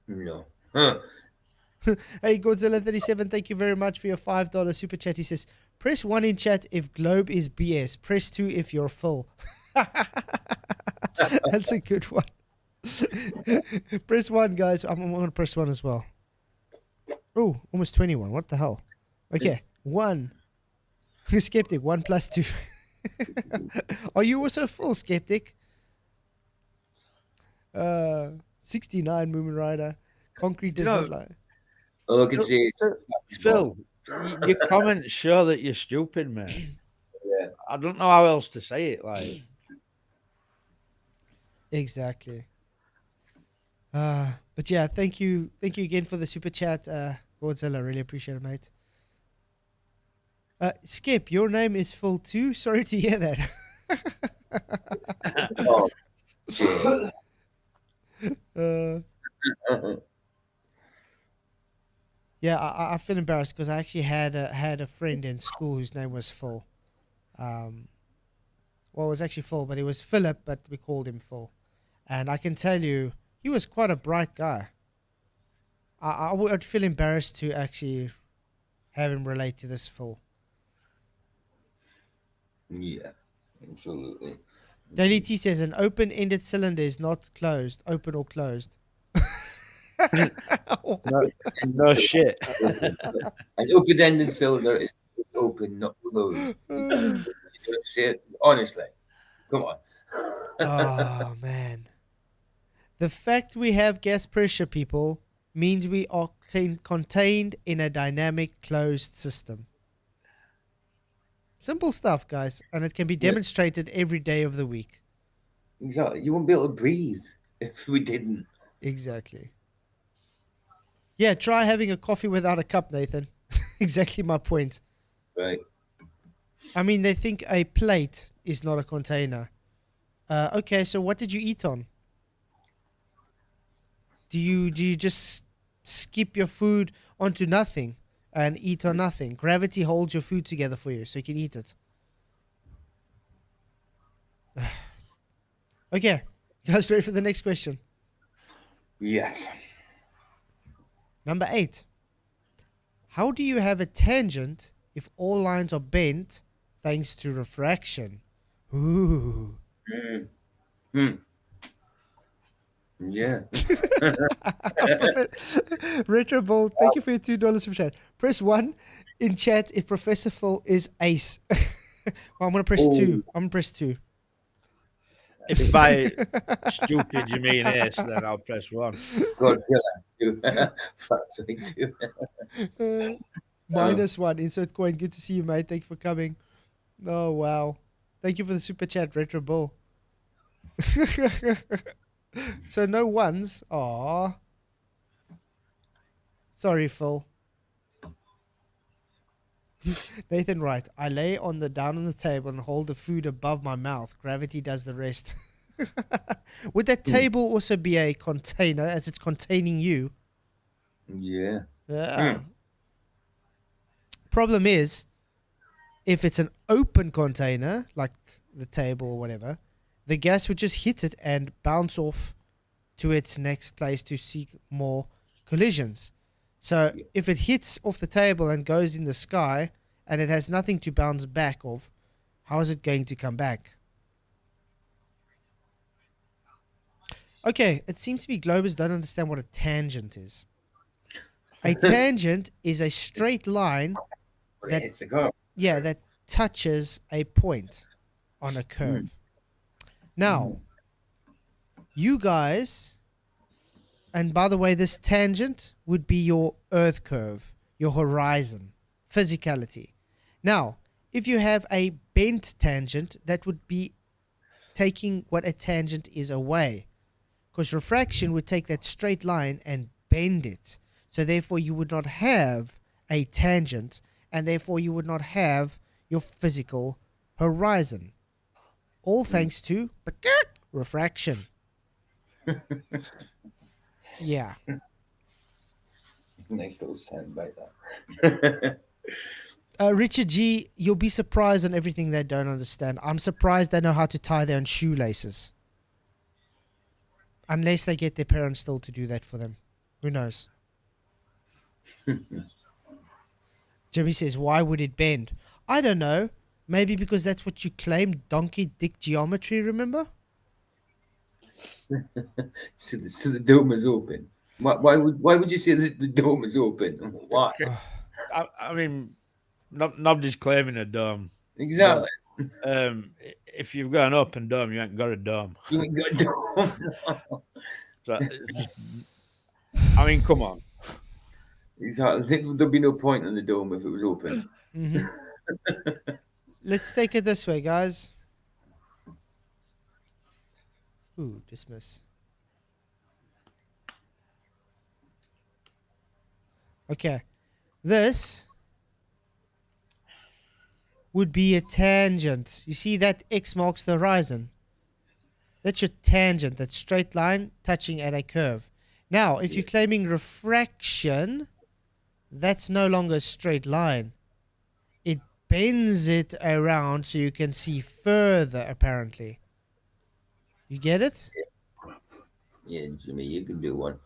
No. Huh. Hey, Godzilla37, thank you very much for your $5 super chat. He says, press 1 in chat if globe is BS. Press 2 if you're full. That's a good one. Press 1, guys. I'm going to press 1 as well. Oh, almost 21. What the hell? Okay, 1. Skeptic, 1 plus 2. Are you also full, Skeptic? 69, Moomin Rider. Concrete does not lie. All I can see is Phil, your comments show that you're stupid, man. Yeah. I don't know how else to say it. Like, exactly. But yeah, thank you again for the super chat, Godzilla. Really appreciate it, mate. Skip, your name is Phil too. Sorry to hear that. Yeah, I feel embarrassed because I actually had a friend in school whose name was Phil. Well, it was actually Phil, but it was Philip, but we called him Phil. And I can tell you, he was quite a bright guy. I would feel embarrassed to actually have him relate to this Phil. Yeah, absolutely. Daily T says an open-ended cylinder is not closed, open or closed. no shit. An open-ended cylinder is open, not closed. Honestly, come on. Oh man. The fact we have gas pressure, people, means we are contained in a dynamic closed system. Simple stuff, guys, and it can be demonstrated every day of the week. Exactly. You wouldn't be able to breathe if we didn't. Exactly. Yeah, try having a coffee without a cup, Nathan. Exactly my point. Right. I mean, they think a plate is not a container. Okay, so what did you eat on? Do you just skip your food onto nothing and eat on nothing? Gravity holds your food together for you so you can eat it. Okay, you guys ready for the next question? Yes. Number 8. How do you have a tangent if all lines are bent thanks to refraction? Ooh. Yeah. Retro Bowl, thank you for your $2 super chat. Press 1 in chat if Professor Phil is ace. Well, I'm going to press 2. I'm going to press 2. If by stupid you mean ace, then I'll press 1. Godzilla. Flatzoid too. -1. Insert coin. Good to see you, mate. Thank you for coming. Oh, wow. Thank you for the super chat, Retro Bull. So no ones. Aw. Sorry, Phil. Nathan Wright. I lay down on the table and hold the food above my mouth. Gravity does the rest. Would that table also be a container as it's containing you? Yeah. Yeah. Problem is, if it's an open container, like the table or whatever, the gas would just hit it and bounce off to its next place to seek more collisions. So if it hits off the table and goes in the sky and it has nothing to bounce back off, how is it going to come back? Okay, it seems to be Globers don't understand what a tangent is. A tangent is a straight line that touches a point on a curve. Now, you guys, and by the way, this tangent would be your Earth curve, your horizon, physicality. Now, if you have a bent tangent, that would be taking what a tangent is away. Because refraction would take that straight line and bend it. So therefore you would not have a tangent, and therefore you would not have your physical horizon. All thanks to refraction. Yeah. Nice little sound bite that. Richard G, you'll be surprised on everything they don't understand. I'm surprised they know how to tie their own shoelaces. Unless they get their parents still to do that for them. Who knows? Jimmy says, why would it bend? I don't know. Maybe because that's what you claimed, donkey dick geometry, remember? So the dome is open. Why would you say that the dome is open? Why? I mean, nobody's claiming a dome. Exactly. But, if you've got an open dome, you ain't got a dome. You ain't got a dome. So, I mean, come on. Exactly. There'd be no point in the dome if it was open. Let's take it this way, guys. Ooh, dismiss. Okay. This would be a tangent. You see that X marks the horizon? That's your tangent, that straight line touching at a curve. Now, if you're claiming refraction, that's no longer a straight line. It bends it around so you can see further, apparently. You get it? Yeah, Jimmy, you can do one.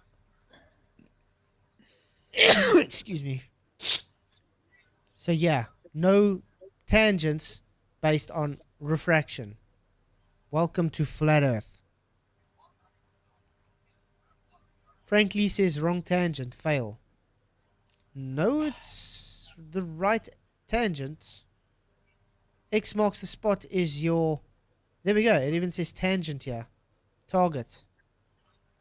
Excuse me. So yeah, no tangents based on refraction. Welcome to Flat Earth. Frank Lee says wrong tangent, fail. No, it's the right tangent. X marks the spot is your... There we go. It even says tangent here. Target.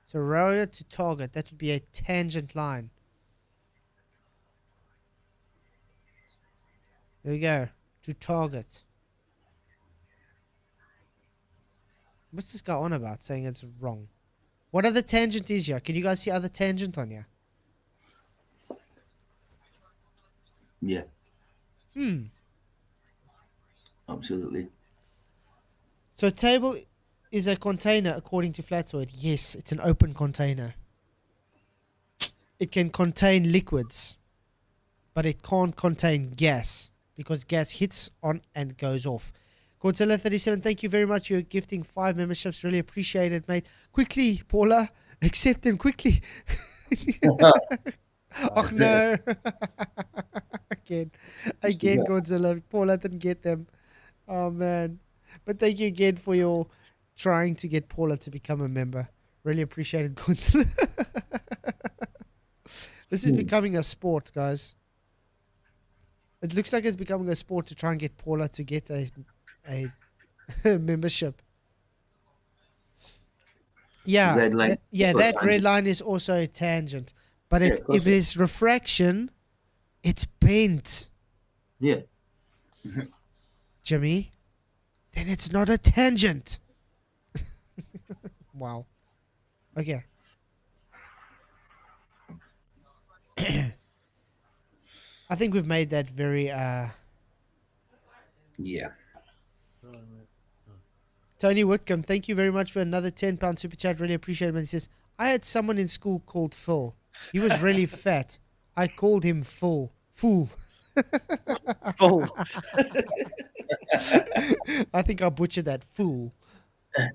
So rotor to target. That would be a tangent line. There we go. To target. What's this guy on about? Saying it's wrong. What other tangent is here? Can you guys see other tangent on here? Yeah. Absolutely. So a table is a container according to Flatzoid. Yes, it's an open container. It can contain liquids, but it can't contain gas because gas hits on and goes off. Godzilla37, thank you very much. You're gifting 5 memberships. Really appreciate it, mate. Quickly, Paula, accept them quickly. Oh no. Again, Godzilla. Paula didn't get them. Oh man. But thank you again for your trying to get Paula to become a member. Really appreciate it, Godzilla. This is becoming a sport, guys. It looks like it's becoming a sport to try and get Paula to get a membership. Yeah, Red line. That red line is also a tangent. But if there's refraction, it's bent. Yeah. Jimmy, then it's not a tangent. Wow. Okay. I think we've made that very Yeah. Tony Whitcomb, thank you very much for another £10 super chat. Really appreciate it. And he says, I had someone in school called Phil. He was really fat. I called him Fool. Fool. I think I butchered that. Fool.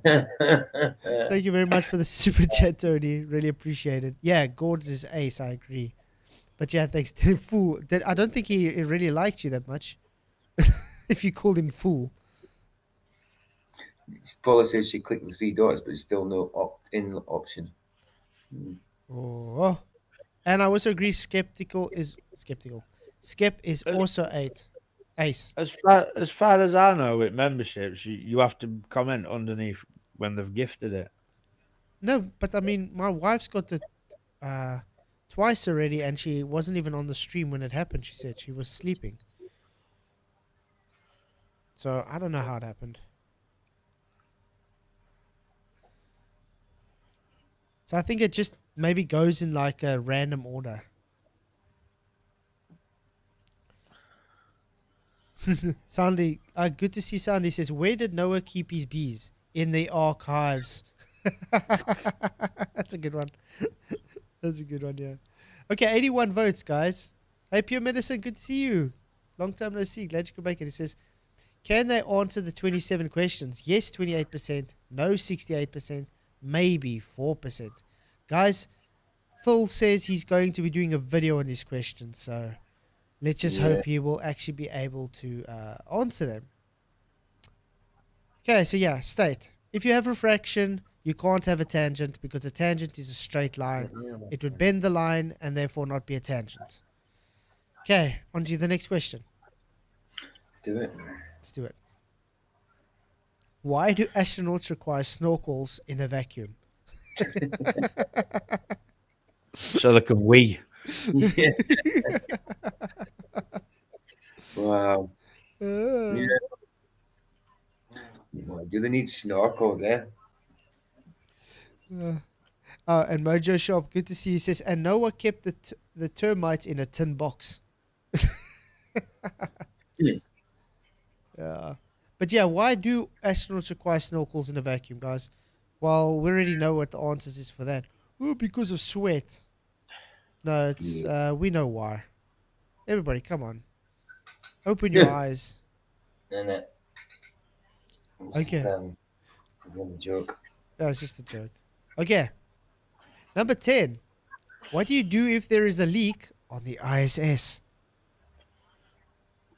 Thank you very much for the super chat, Tony. Really appreciate it. Yeah, Gord's is ace. I agree. But yeah, thanks. Fool. I don't think he really liked you that much. If you called him Fool. Paula says she clicked the 3 dots, but it's still no opt-in option. Oh. And I also agree skeptical. Skep is also ace. As far as I know, with memberships, you have to comment underneath when they've gifted it. No, but I mean, my wife's got it twice already, and she wasn't even on the stream when it happened. She said she was sleeping. So I don't know how it happened. So I think it just maybe goes in like a random order. Sandy, good to see Sandy says, where did Noah keep his bees? In the archives. That's a good one. That's a good one, yeah. Okay, 81 votes, guys. Hey, Pure Medicine, good to see you. Long time no see. Glad you could make it. It says, can they answer the 27 questions? Yes, 28%. No, 68%. Maybe 4%. Guys, Phil says he's going to be doing a video on these questions, so let's just hope he will actually be able to answer them. Okay, so yeah, state. If you have refraction, you can't have a tangent because a tangent is a straight line. It would bend the line and therefore not be a tangent. Okay, on to the next question. Do it. Let's do it. Why do astronauts require snorkels in a vacuum? So they can wee. Yeah. Wow. Yeah. Do they need snorkels there? And Mojo Shop, good to see you, says, and Noah kept the termites in a tin box. Yeah. But yeah, why do astronauts require snorkels in a vacuum, guys? Well, we already know what the answers is for that. Oh, because of sweat. No, it's we know why. Everybody, come on. Open your eyes. No. Okay. A joke. No, it's just a joke. Okay. Number 10. What do you do if there is a leak on the ISS?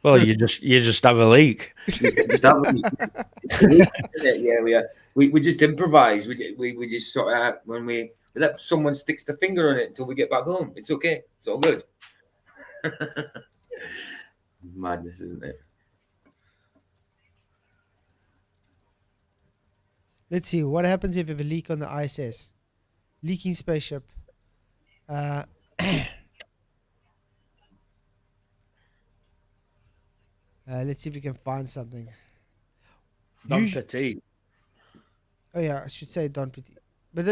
Well, you just have a leak. Just have a leak. Yeah, we just improvise. We just sort of when we let someone sticks the finger on it until we get back home. It's okay. It's all good. Madness, isn't it? Let's see. What happens if you have a leak on the ISS? Leaking spaceship. Let's see if we can find something. Don Petit. Oh yeah, I should say Don Petit. But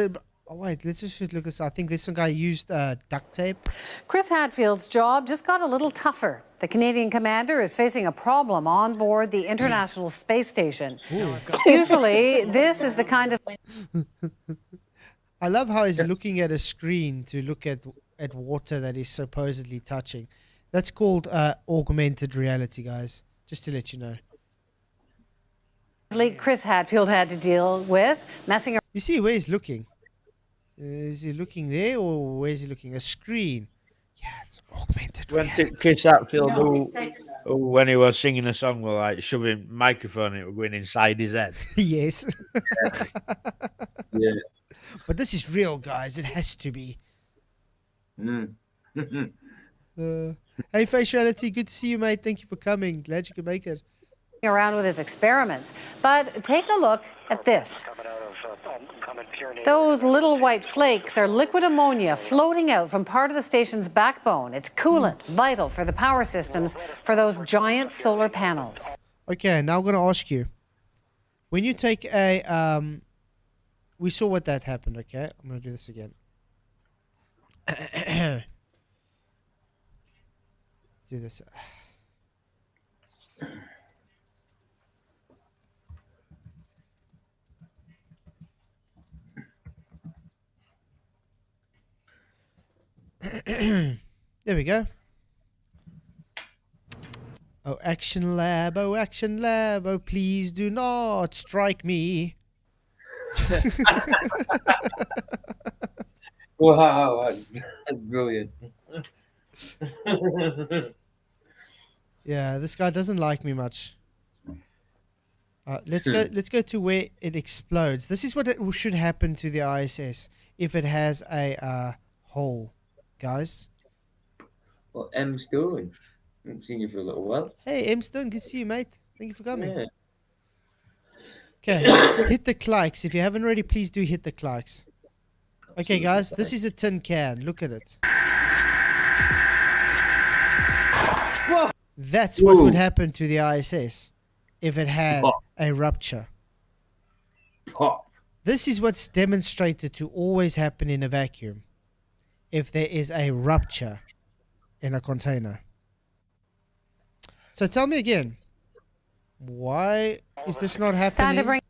oh wait, let's just look this. I think this one guy used duct tape. Chris Hadfield's job just got a little tougher. The Canadian commander is facing a problem on board the International Space Station. Usually, this is the kind of. I love how he's looking at a screen to look at water that he's supposedly touching. That's called augmented reality, guys. Just to let you know. Chris Hadfield had to deal with messing around. You see where he's looking? Is he looking there or where is he looking? A screen. Yeah, it's augmented reality. Chris Hatfield, who, when he was singing a song, were like shoving microphone, it was going inside his head. Yes. Yeah. But this is real, guys. It has to be. Hey, Face Reality, good to see you, mate. Thank you for coming. Glad you could make it. Around with his experiments. But take a look at this. Those little white flakes are liquid ammonia floating out from part of the station's backbone. It's coolant, vital for the power systems for those giant solar panels. Okay, now I'm going to ask you. When you take a... we saw what that happened, okay? I'm going to do this again. Let's do this. There we go. Oh, Action Lab, oh, please do not strike me. Wow, that's brilliant. Yeah, this guy doesn't like me much. Let's go to where it explodes. This is what it should happen to the ISS if it has a hole, guys. Well, M Stone, I haven't seen you for a little while. Hey, M Stone, good to see you, mate. Thank you for coming. Yeah. Okay, hit the likes. If you haven't already, please do hit the likes. Okay, guys, this is a tin can. Look at it. Whoa. That's what would happen to the ISS if it had a rupture. Pop. This is what's demonstrated to always happen in a vacuum. If there is a rupture in a container. So tell me again, why is this not happening?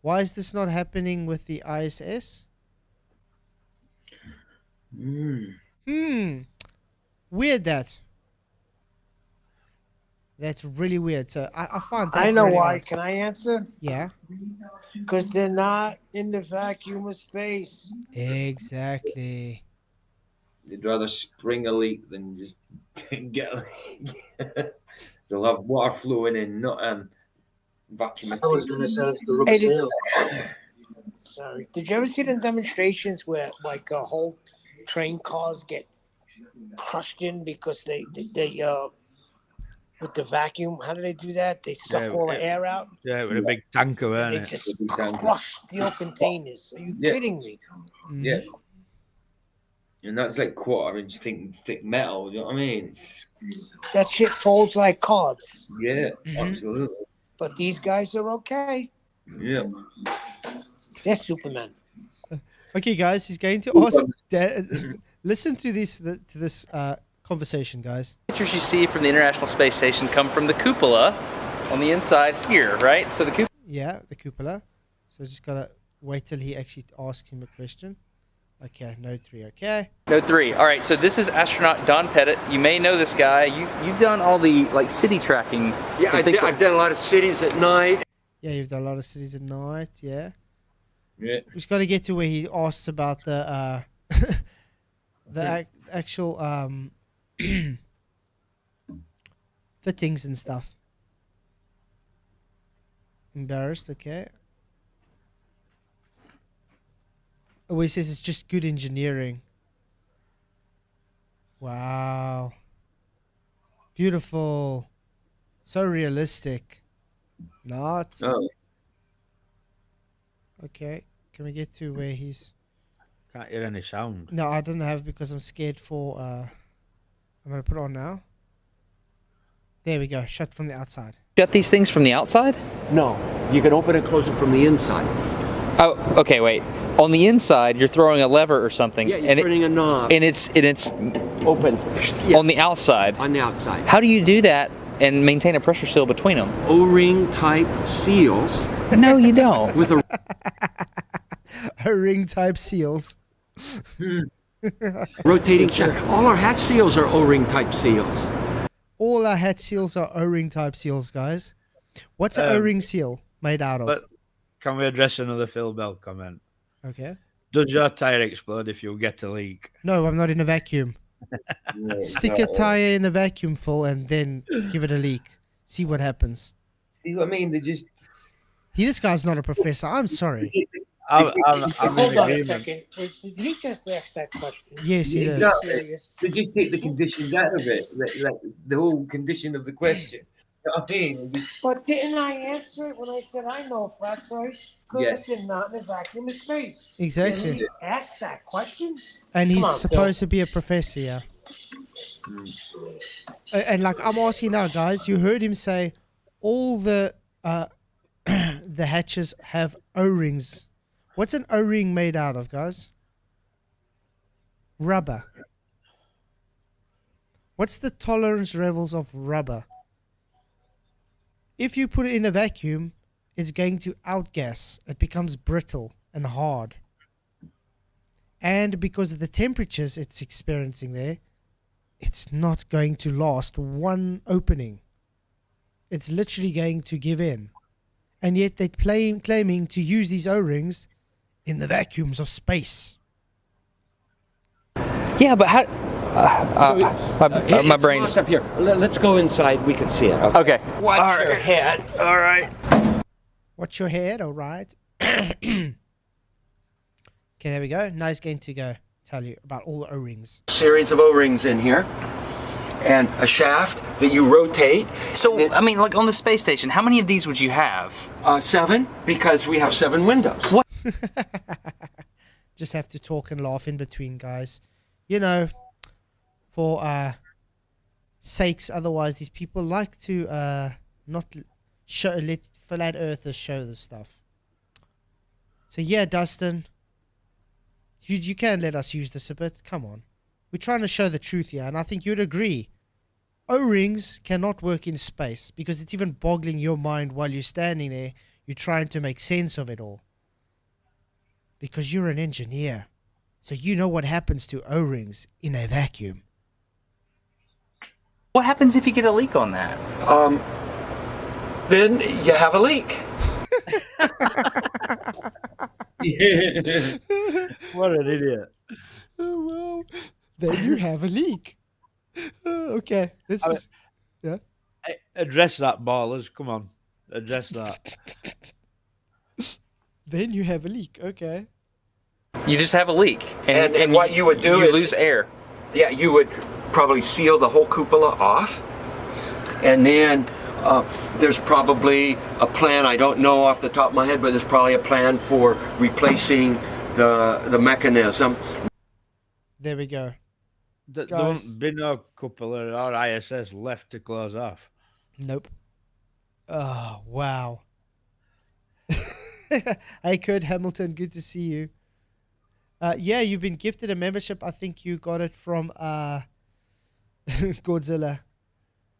Why is this not happening with the ISS? Weird that. That's really weird. So I find that I know really why. odd. Can I answer? Yeah. Because they're not in the vacuum of space. Exactly. They'd rather spring a leak than just get a leak. They'll have water flowing in, not vacuum. Sorry. Did you ever see the demonstrations where like whole train cars get crushed in because they with the vacuum? How do they do that? They suck all the air out. Yeah, with a big tanker, They weren't it? just crush steel containers. Are you kidding me? Yeah. And that's like quarter-inch thick metal. You know what I mean? That shit folds like cards. Yeah, absolutely. But these guys are okay. Yeah. They're Superman. Okay, guys, he's going to ask. Listen to this conversation, guys. Pictures you see from the International Space Station come from the cupola on the inside here, right? So the cupola. Yeah, the cupola. So just gotta wait till he actually asks him a question. Okay, node 3. Okay. Node 3. All right. So this is astronaut Don Pettit. You may know this guy. You've done all the like city tracking. Yeah, I've done a lot of cities at night. Yeah, you've done a lot of cities at night. Yeah. Yeah. We just got to get to where he asks about the actual fittings and stuff. Embarrassed. Okay. Oh, he says it's just good engineering. Wow. Beautiful. So realistic. Not. Oh. Okay. Can we get to where he's... Can't hear any sound. No, I don't have because I'm scared for... I'm going to put it on now. There we go. Shut from the outside. Shut these things from the outside? No, you can open and close them from the inside. Oh, okay, wait. On the inside, you're throwing a lever or something. Yeah, you're turning a knob. And it's opens. On the outside. On the outside. How do you do that and maintain a pressure seal between them? O-ring type seals. No, you don't. With a O-ring type seals. rotating shaft. All our hatch seals are O-ring type seals. All our hatch seals are O-ring type seals, guys. What's an O-ring seal made out of? But can we address another Phil Bell comment? Okay. Does your tire explode if you get a leak? No, I'm not in a vacuum. Stick a tire in a vacuum full and then give it a leak. See what happens. See what I mean? They just... This guy's not a professor. I'm sorry. I'm Hold on a second. Did he just ask that question? Yes, he did. Exactly. They just take the conditions out of it, like the whole condition of the question. You know what I mean? But didn't I answer it when I said I know Flatzoid? Yes. It's not in a vacuum of space. Exactly. Didn't he ask that question? And he's Come on, supposed to be a professor, yeah. And like I'm asking now, guys, you heard him say all the the hatches have O-rings. What's an O-ring made out of, guys? Rubber. What's the tolerance levels of rubber? If you put it in a vacuum, it's going to outgas. It becomes brittle and hard. And because of the temperatures it's experiencing there, it's not going to last one opening. It's literally going to give in. And yet they're claiming to use these O-rings in the vacuums of space. Yeah, but how... my brain's... up here. Let's go inside. We can see it. Okay. Watch your head. All right. Watch your head. All right. Okay, there we go. Now he's going to go tell you about all the O-rings. Series of O-rings in here. And a shaft that you rotate. So, I mean, like on the space station, how many of these would you have? 7, because we have 7 windows. What? Just have to talk and laugh in between, guys. You know, for sakes, otherwise these people like to not let flat earthers show this stuff. So yeah, Dustin, you can let us use this a bit. Come on. We're trying to show the truth here, and I think you'd agree. O-rings cannot work in space because it's even boggling your mind while you're standing there. You're trying to make sense of it all. Because you're an engineer. So you know what happens to O-rings in a vacuum. What happens if you get a leak on that? Then you have a leak. What an idiot. Oh, well, then you have a leak. Okay. Yeah. Address that, ballers. Come on. Address that. Then you have a leak. Okay. You just have a leak. And what you would do is... is... lose air. Yeah, you would probably seal the whole cupola off. And then there's probably a plan, I don't know off the top of my head, but there's probably a plan for replacing the mechanism. There we go. There won't be no cupola or ISS left to close off. Nope. Oh, wow. Hey, Kurt Hamilton, good to see you. Yeah, you've been gifted a membership. I think you got it from Godzilla.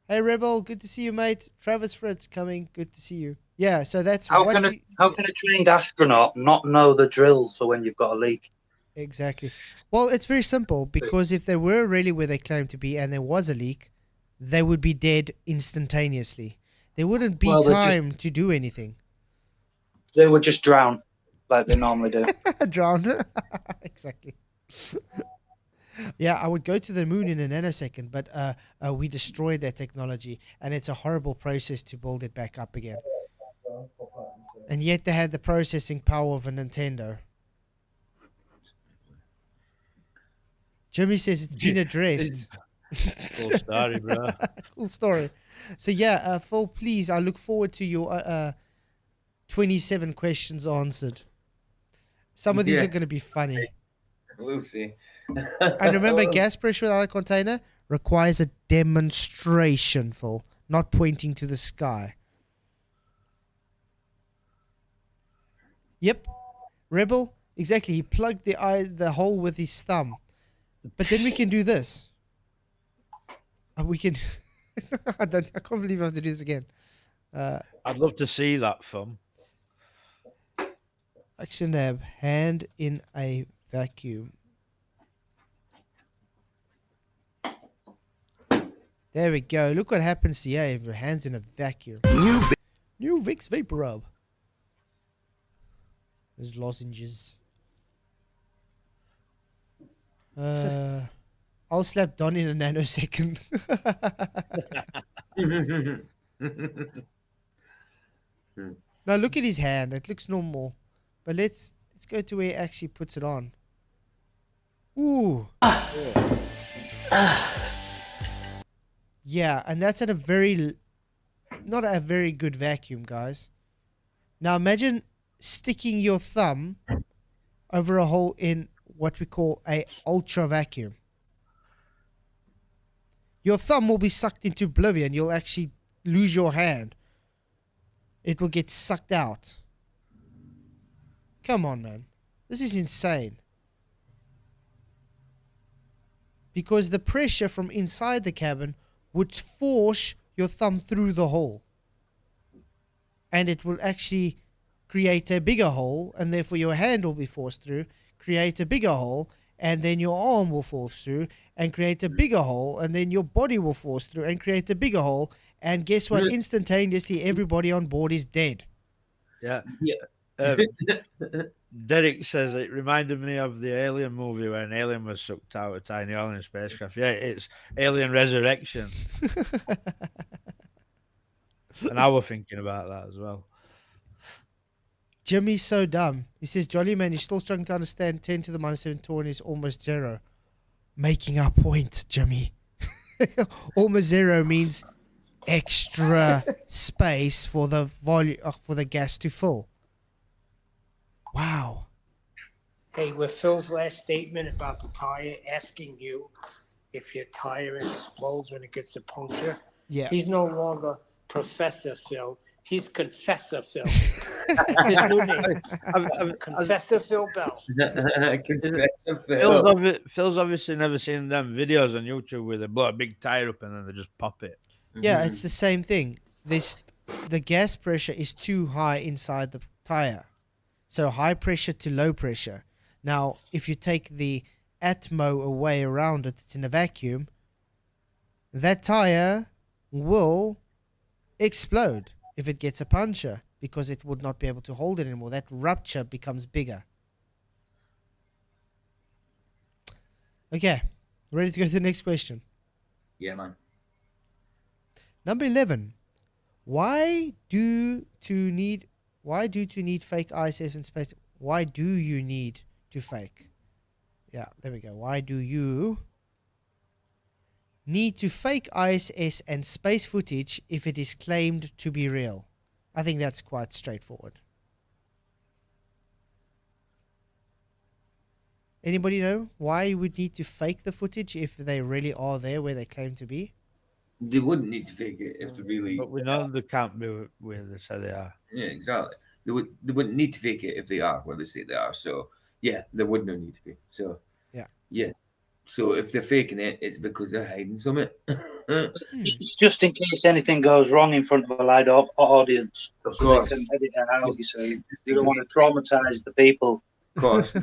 Hey, Rebel, good to see you, mate. Travis Fritz coming, good to see you. Yeah, so that's how can a trained astronaut not know the drills for when you've got a leak? Exactly. Well, it's very simple, because if they were really where they claim to be and there was a leak, they would be dead instantaneously. There wouldn't be time to do anything. They would just drown like they normally do. Drown. Exactly. Yeah, I would go to the moon in a nanosecond, but we destroyed that technology, and it's a horrible process to build it back up again. And yet they had the processing power of a Nintendo. Jimmy says it's been addressed. Cool story, bro. Cool story. So yeah, Phil, please, I look forward to your 27 questions answered. Some of these are going to be funny. We'll see. And remember, gas pressure without a container requires a demonstration, Phil, not pointing to the sky. Yep. Rebel, exactly. He plugged the hole with his thumb. But then we can do this. We can... I can't believe I have to do this again. I'd love to see that thumb. Action tab, hand in a vacuum. There we go. Look what happens to you if your hand's in a vacuum. New Vicks Vapor Rub. There's lozenges. I'll slap Don in a nanosecond. Now look at his hand. It looks normal. But let's go to where he actually puts it on. Ooh. Yeah, and that's at not a very good vacuum, guys. Now imagine sticking your thumb over a hole in what we call a ultra vacuum. Your thumb will be sucked into oblivion. You'll actually lose your hand. It will get sucked out. Come on, man. This is insane. Because the pressure from inside the cabin would force your thumb through the hole. And it will actually create a bigger hole, and therefore your hand will be forced through, create a bigger hole, and then your arm will force through, and create a bigger hole, and then your body will force through, and create a bigger hole, and guess what? Instantaneously, everybody on board is dead. Yeah. Derek says it reminded me of the Alien movie where an alien was sucked out of a tiny alien spacecraft. Yeah, it's Alien Resurrection. And I was thinking about that as well. Jimmy's so dumb. He says, Jolly man, you're still struggling to understand 10 to the minus 7 torn is almost 0. Making our point, Jimmy. Almost 0 means extra space for the volume for the gas to fill. Wow. Hey, with Phil's last statement about the tire, asking you if your tire explodes when it gets a puncture. Yeah. He's no longer Professor Phil. He's Confessor Phil. That's his new name. Confessor Phil Bell. Confessor Phil. Phil's obviously never seen them videos on YouTube where they blow a big tire up and then they just pop it. Yeah, it's the same thing. The gas pressure is too high inside the tire. So high pressure to low pressure. Now, if you take the atmo away around it, it's in a vacuum, that tire will explode if it gets a puncture because it would not be able to hold it anymore. That rupture becomes bigger. Okay, ready to go to the next question? Yeah, man. Number 11. Why do to need fake ISS in space? Why do you need to fake? Yeah, there we go. Why do you need to fake ISS and space footage if it is claimed to be real? I think that's quite straightforward. Anybody know why you would need to fake the footage if they really are there where they claim to be? They wouldn't need to fake it if they really. But we know they can't be where they say they are. Yeah, exactly. They wouldn't need to fake it if they are where they say they are. So yeah, they wouldn't need to be. So yeah. So if they're faking it, it's because they're hiding something. It's just in case anything goes wrong in front of a live audience. Of course. So they can edit it out, you see. You don't want to traumatize the people. Of course.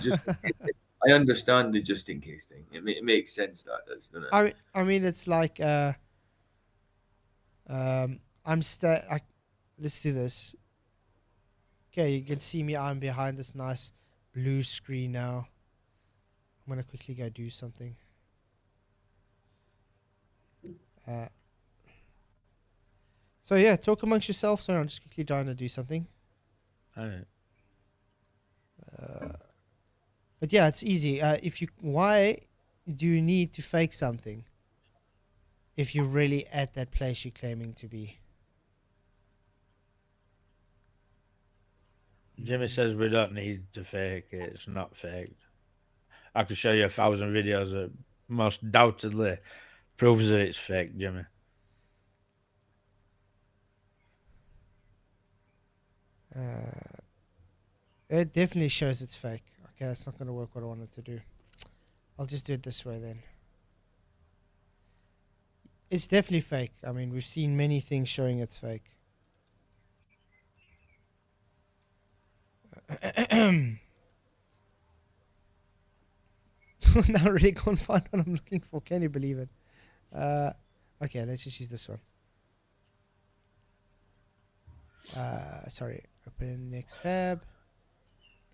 I understand the just in case thing. It makes sense, that does, doesn't it? I mean, it's like let's do this. Okay, you can see me. I'm behind this nice blue screen now. I'm gonna quickly go do something. So yeah, talk amongst yourselves. Sorry, I'm just quickly trying to do something. All right. But yeah, it's easy. Why do you need to fake something if you're really at that place you're claiming to be? Jimmy says we don't need to fake it. It's not faked. I could show you 1,000 videos that most doubtedly proves that it's fake, Jimmy. It definitely shows it's fake. Okay, that's not going to work what I wanted to do. I'll just do it this way then. It's definitely fake. I mean, we've seen many things showing it's fake. Now I really can't find what I'm looking for. Can you believe it? Okay, let's just use this one. Sorry. Open next tab.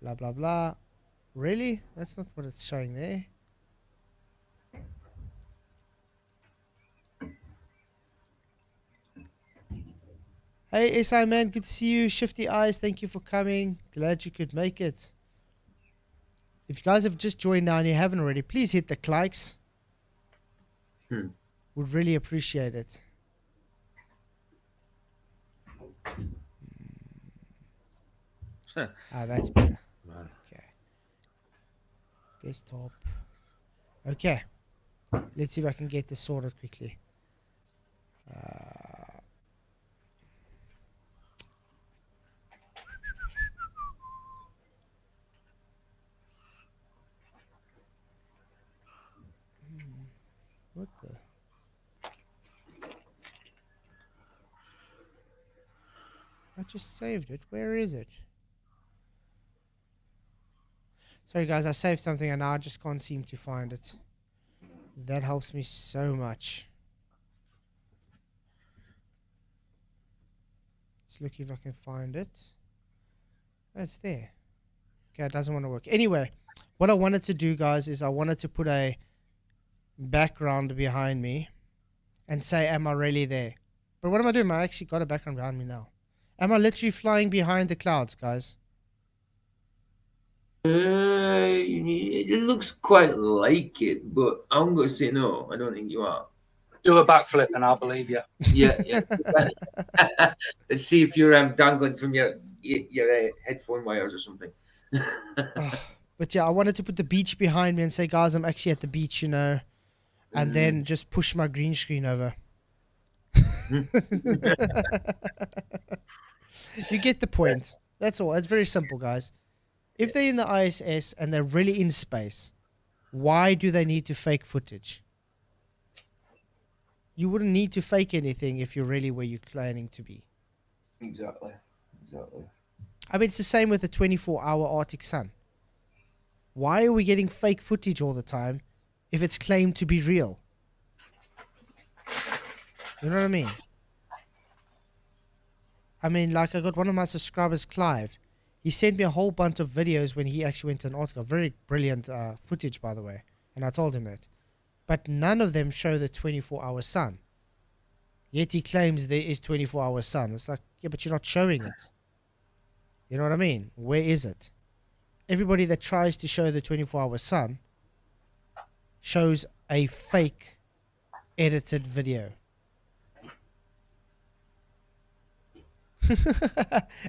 Blah, blah, blah. Really? That's not what it's showing there. Hey, SI man, good to see you. Shifty Eyes, thank you for coming. Glad you could make it. If you guys have just joined now and you haven't already, please hit the likes. Would really appreciate it. That's better. Okay. Desktop. Okay. Let's see if I can get this sorted quickly. What the? I just saved it. Where is it? Sorry guys, I saved something and now I just can't seem to find it. That helps me so much. Let's look if I can find it. Oh, it's there. Okay, it doesn't want to work. Anyway, what I wanted to do, guys, is I wanted to put a background behind me and say, am I really there? But what am I doing? I actually got a background behind me now. Am I literally flying behind the clouds, guys? It looks quite like it, but I'm going to say no. I don't think you are. Do a backflip and I'll believe you. Yeah. Let's see if you're dangling from your headphone wires or something. But yeah, I wanted to put the beach behind me and say, guys, I'm actually at the beach, you know, and then just push my green screen over. You get the point. That's all. It's very simple, guys. If they're in the ISS and they're really in space, why do they need to fake footage? You wouldn't need to fake anything if you're really where you're planning to be. Exactly. I mean, it's the same with the 24-hour Arctic sun. Why are we getting fake footage all the time if it's claimed to be real? You know what I mean? I mean, like, I got one of my subscribers, Clive. He sent me a whole bunch of videos when he actually went to Antarctica. Very brilliant footage, by the way. And I told him that. But none of them show the 24-hour sun. Yet he claims there is 24-hour sun. It's like, yeah, but you're not showing it. You know what I mean? Where is it? Everybody that tries to show the 24-hour sun shows a fake edited video.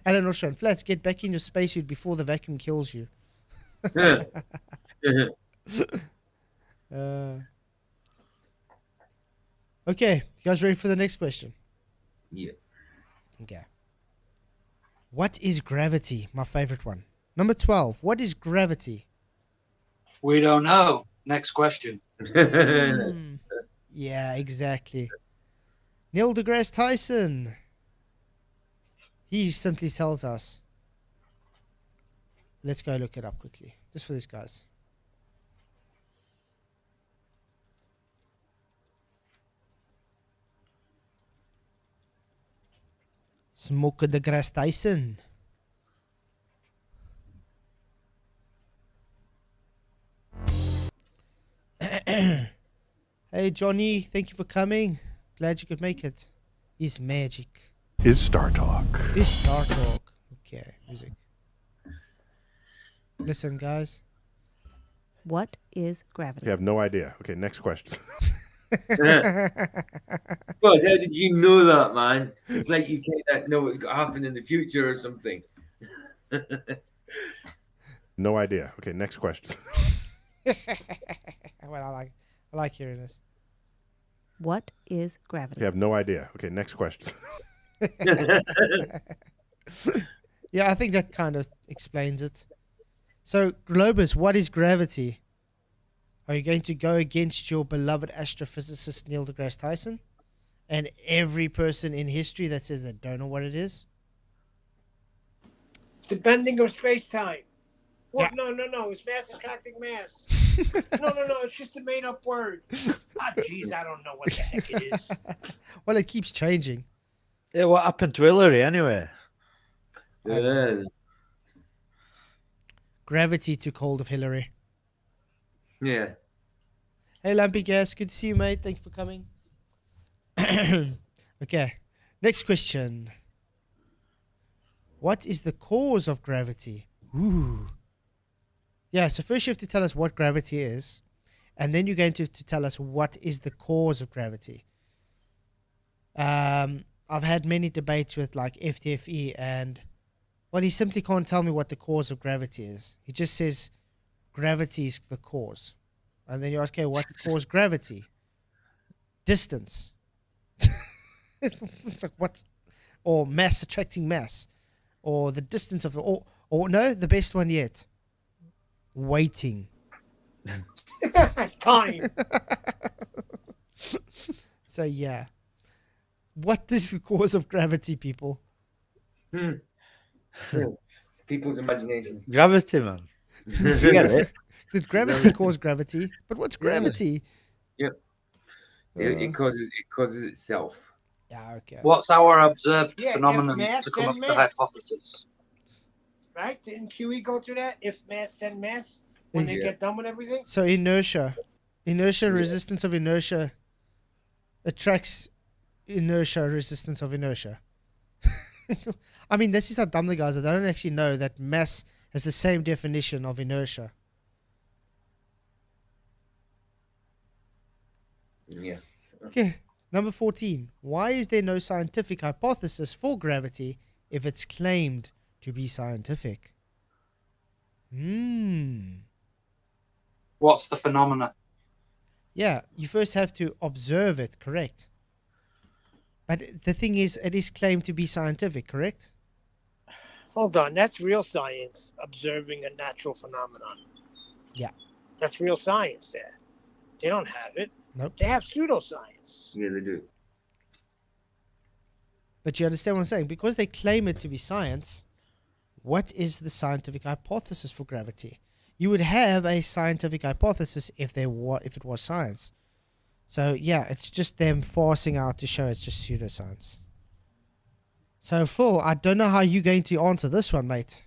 Alan Ocean, Flats, get back in your spacesuit before the vacuum kills you. Okay, you guys ready for the next question? Yeah. Okay. What is gravity? My favorite one. Number 12. What is gravity? We don't know. Next question. Yeah, exactly. Neil deGrasse Tyson. He simply tells us. Let's go look it up quickly. Just for these guys. Smoke deGrasse Tyson. Hey Johnny, thank you for coming. Glad you could make it. It's magic. Is Star Talk. It's Star Talk. Okay, music. Listen, guys. What is gravity? You have no idea. Okay, next question. Well, how did you know that, man? It's like you can't know what's going to happen in the future or something. No idea. Okay, next question. Well, I like hearing this. What is gravity? You have no idea. Okay, next question. Yeah, I think that kind of explains it. So, Globus, what is gravity? Are you going to go against your beloved astrophysicist Neil deGrasse Tyson and every person in history that says they don't know what it is? It's the bending of space time. What? Yeah. No. It's mass attracting mass. No. It's just a made up word. Ah, jeez, I don't know what the heck it is. Well, it keeps changing. Yeah, what happened to Hillary anyway? Gravity took hold of Hillary. Yeah. Hey, Lumpy Gas, good to see you, mate. Thank you for coming. Okay, next question. What is the cause of gravity? Ooh. Yeah, so first you have to tell us what gravity is, and then you're going to tell us what is the cause of gravity. I've had many debates with like FTFE, and well, he simply can't tell me what the cause of gravity is. He just says gravity is the cause. And then you ask, okay, what caused gravity? Distance. It's like what? Or mass attracting mass. Or the distance of, or no, the best one yet. Waiting. Time. So yeah. What is the cause of gravity, people? People's imagination. Gravity, man. You get it? Did gravity cause gravity? But what's gravity? Yep. It causes itself. Yeah, okay. What's our observed Yeah, phenomenon if mass, to come then up with the mass. hypothesis? Right? Didn't QE go through that? If mass, then mass. When they Yeah. get done with everything. So inertia, resistance of inertia attracts inertia, resistance of inertia. I mean, this is how dumb the guys are. They don't actually know that mass has the same definition of inertia. Yeah. Okay, number 14. Why is there no scientific hypothesis for gravity if it's claimed to be scientific? What's the phenomena? Yeah, you first have to observe it, correct? But the thing is, it is claimed to be scientific, correct? Hold on, that's real science, observing a natural phenomenon. Yeah. That's real science there. They don't have it. Nope. They have pseudoscience. Yeah, they do. But you understand what I'm saying? Because they claim it to be science, what is the scientific hypothesis for gravity? You would have a scientific hypothesis if it was science. So yeah, it's just them forcing out to show it's just pseudoscience. So Phil, I don't know how you're going to answer this one, mate.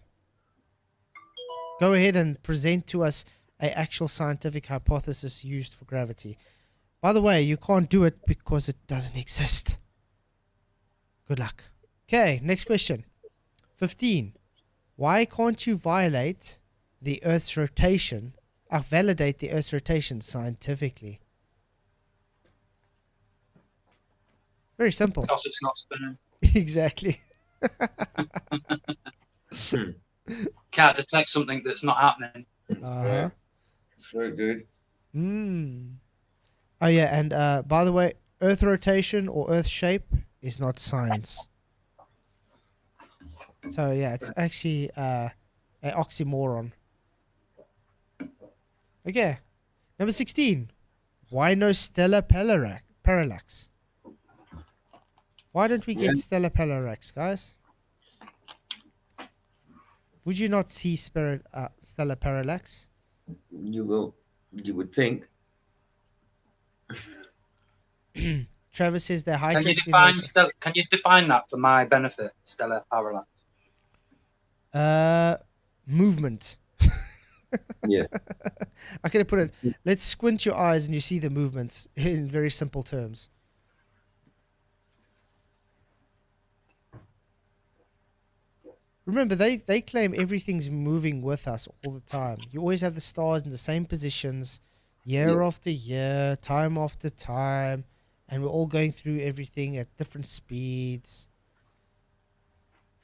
Go ahead and present to us an actual scientific hypothesis used for gravity. By the way, you can't do it because it doesn't exist. Good luck. Okay, next question. 15. Why can't you validate the Earth's rotation scientifically? Very simple. Because it's not spinning. Exactly. Can't detect something that's not happening. Uh-huh. It's very good. Oh yeah, and by the way, Earth rotation or Earth shape is not science. So yeah, it's actually an oxymoron. Okay, number 16. Why no stellar parallax? Why don't we get stellar parallax, guys? Would you not see stellar parallax? You would think. Travis says they're hijacked. Can you define that for my benefit? Stellar parallax. Movement. Yeah. I could have put it. Let's squint your eyes and you see the movements in very simple terms. Remember, they claim everything's moving with us all the time. You always have the stars in the same positions, year after year, time after time, and we're all going through everything at different speeds.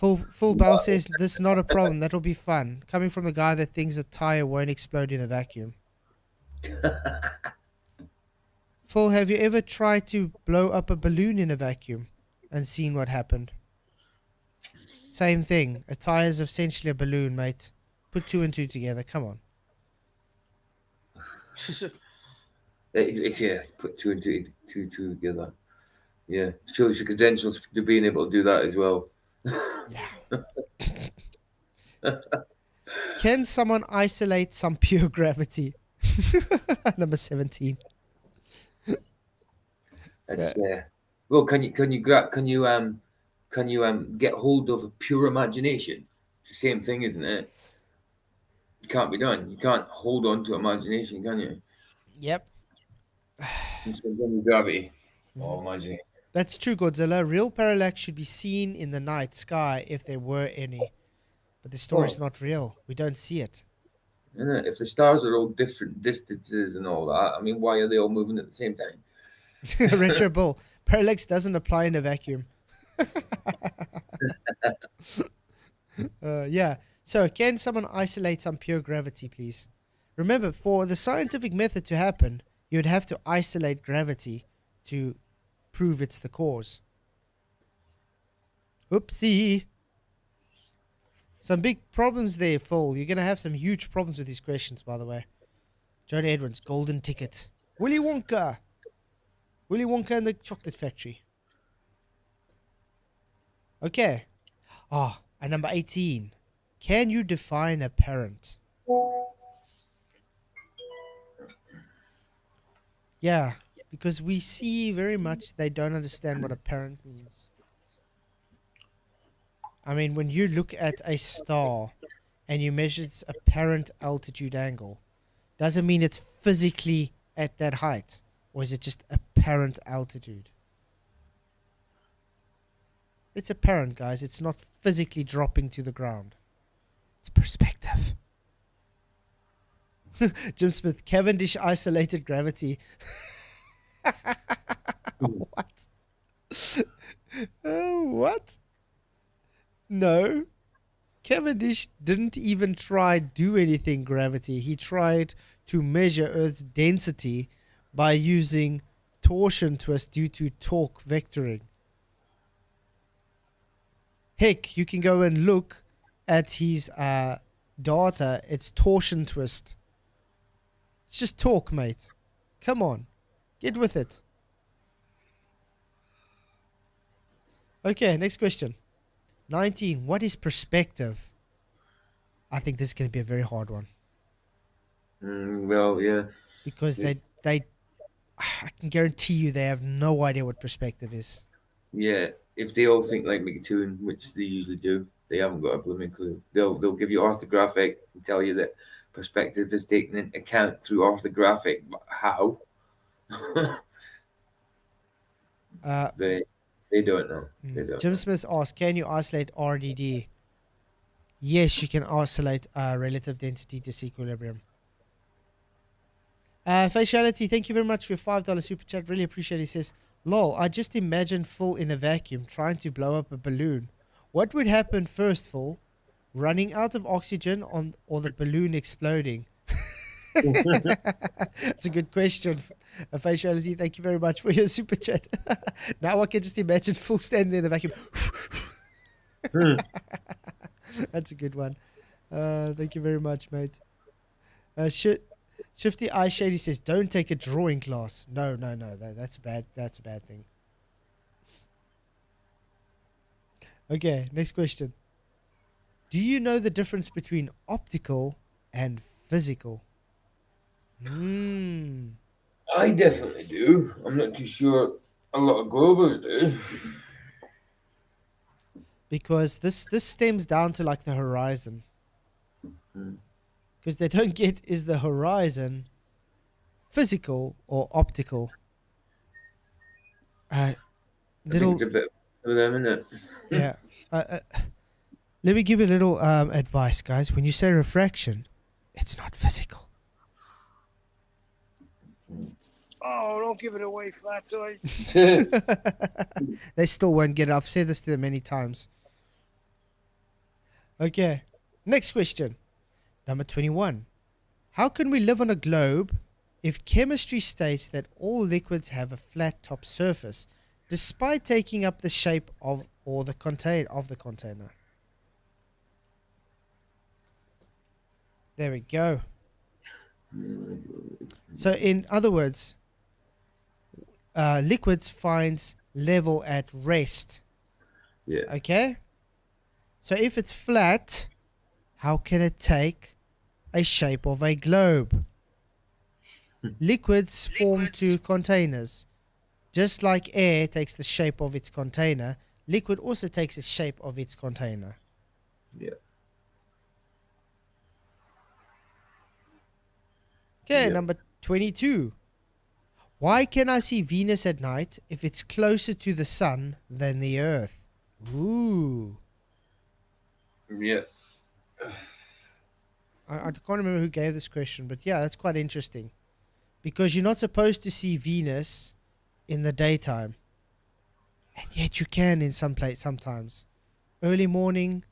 Full Bell says this is not a problem. That'll be fun. Coming from the guy that thinks a tire won't explode in a vacuum. Full, have you ever tried to blow up a balloon in a vacuum and seen what happened? Same thing. A tire is essentially a balloon, mate. Put 2 and 2 together. Come on. It's put 2 and 2 together. Yeah, shows your credentials to being able to do that as well. Can someone isolate some pure gravity? Number 17. That's well. Can you get hold of a pure imagination? It's the same thing, isn't it? It can't be done. You can't hold on to imagination, can you? Yep. Instead of gravity or imagination. That's true, Godzilla. Real parallax should be seen in the night sky if there were any. But the story's not real. We don't see it. If the stars are all different distances and all that, I mean, why are they all moving at the same time? Retro Bull. Parallax doesn't apply in a vacuum. Yeah. So, can someone isolate some pure gravity, please? Remember, for the scientific method to happen, you would have to isolate gravity to prove it's the cause. Oopsie. Some big problems there, Phil. You're going to have some huge problems with these questions, by the way. John Edwards, golden ticket. Willy Wonka. Willy Wonka and the Chocolate Factory. Okay. And number 18. Can you define a parent? Yeah, because we see very much they don't understand what a parent means. I mean, when you look at a star and you measure its apparent altitude angle, doesn't mean it's physically at that height, or is it just apparent altitude? It's apparent, guys. It's not physically dropping to the ground. It's perspective. Jim Smith, Cavendish isolated gravity. What? What? No. Cavendish didn't even try do anything gravity. He tried to measure Earth's density by using torsion twist due to torque vectoring. Heck, you can go and look at his data. It's torsion twist. It's just torque, mate. Come on. Get with it. Okay, next question. 19. What is perspective? I think this is going to be a very hard one. Well, yeah. Because they I can guarantee you they have no idea what perspective is. Yeah, if they all think like McToon, which they usually do, they haven't got a blooming clue. They'll give you orthographic and tell you that perspective is taken into account through orthographic. But how? They don't know. They don't Jim Smith asks, can you isolate RDD? Yes, you can isolate relative density disequilibrium. Faciality, thank you very much for your $5 super chat. Really appreciate it. He says, lol, I just imagine Phil in a vacuum trying to blow up a balloon. What would happen first, Phil? Running out of oxygen or the balloon exploding? That's a good question. Faciality, thank you very much for your super chat. Now I can just imagine Phil standing in the vacuum. That's a good one. Thank you very much, mate. Shifty Eye Shady says, don't take a drawing class. No. That's bad. That's a bad thing. Okay, next question. Do you know the difference between optical and physical? I definitely do. I'm not too sure a lot of Glovers do. Because this stems down to like the horizon. Because they don't get, is the horizon physical or optical? I think it's a bit of them, isn't it? Yeah. Let me give you a little advice, guys. When you say refraction, it's not physical. Oh, don't give it away, Flatzoid. They still won't get it. I've said this to them many times. Okay. Next question. Number 21. How can we live on a globe if chemistry states that all liquids have a flat top surface, despite taking up the shape of the container? There we go. So in other words, liquids finds level at rest. Yeah. Okay? So if it's flat, how can it take a shape of a globe? Liquids form to containers. Just like air takes the shape of its container, liquid also takes the shape of its container. Yeah. Okay, number 22. Why can I see Venus at night if it's closer to the sun than the Earth? Ooh. Yeah. I can't remember who gave this question, but yeah, that's quite interesting. Because you're not supposed to see Venus in the daytime. And yet you can in some place sometimes. Early morning,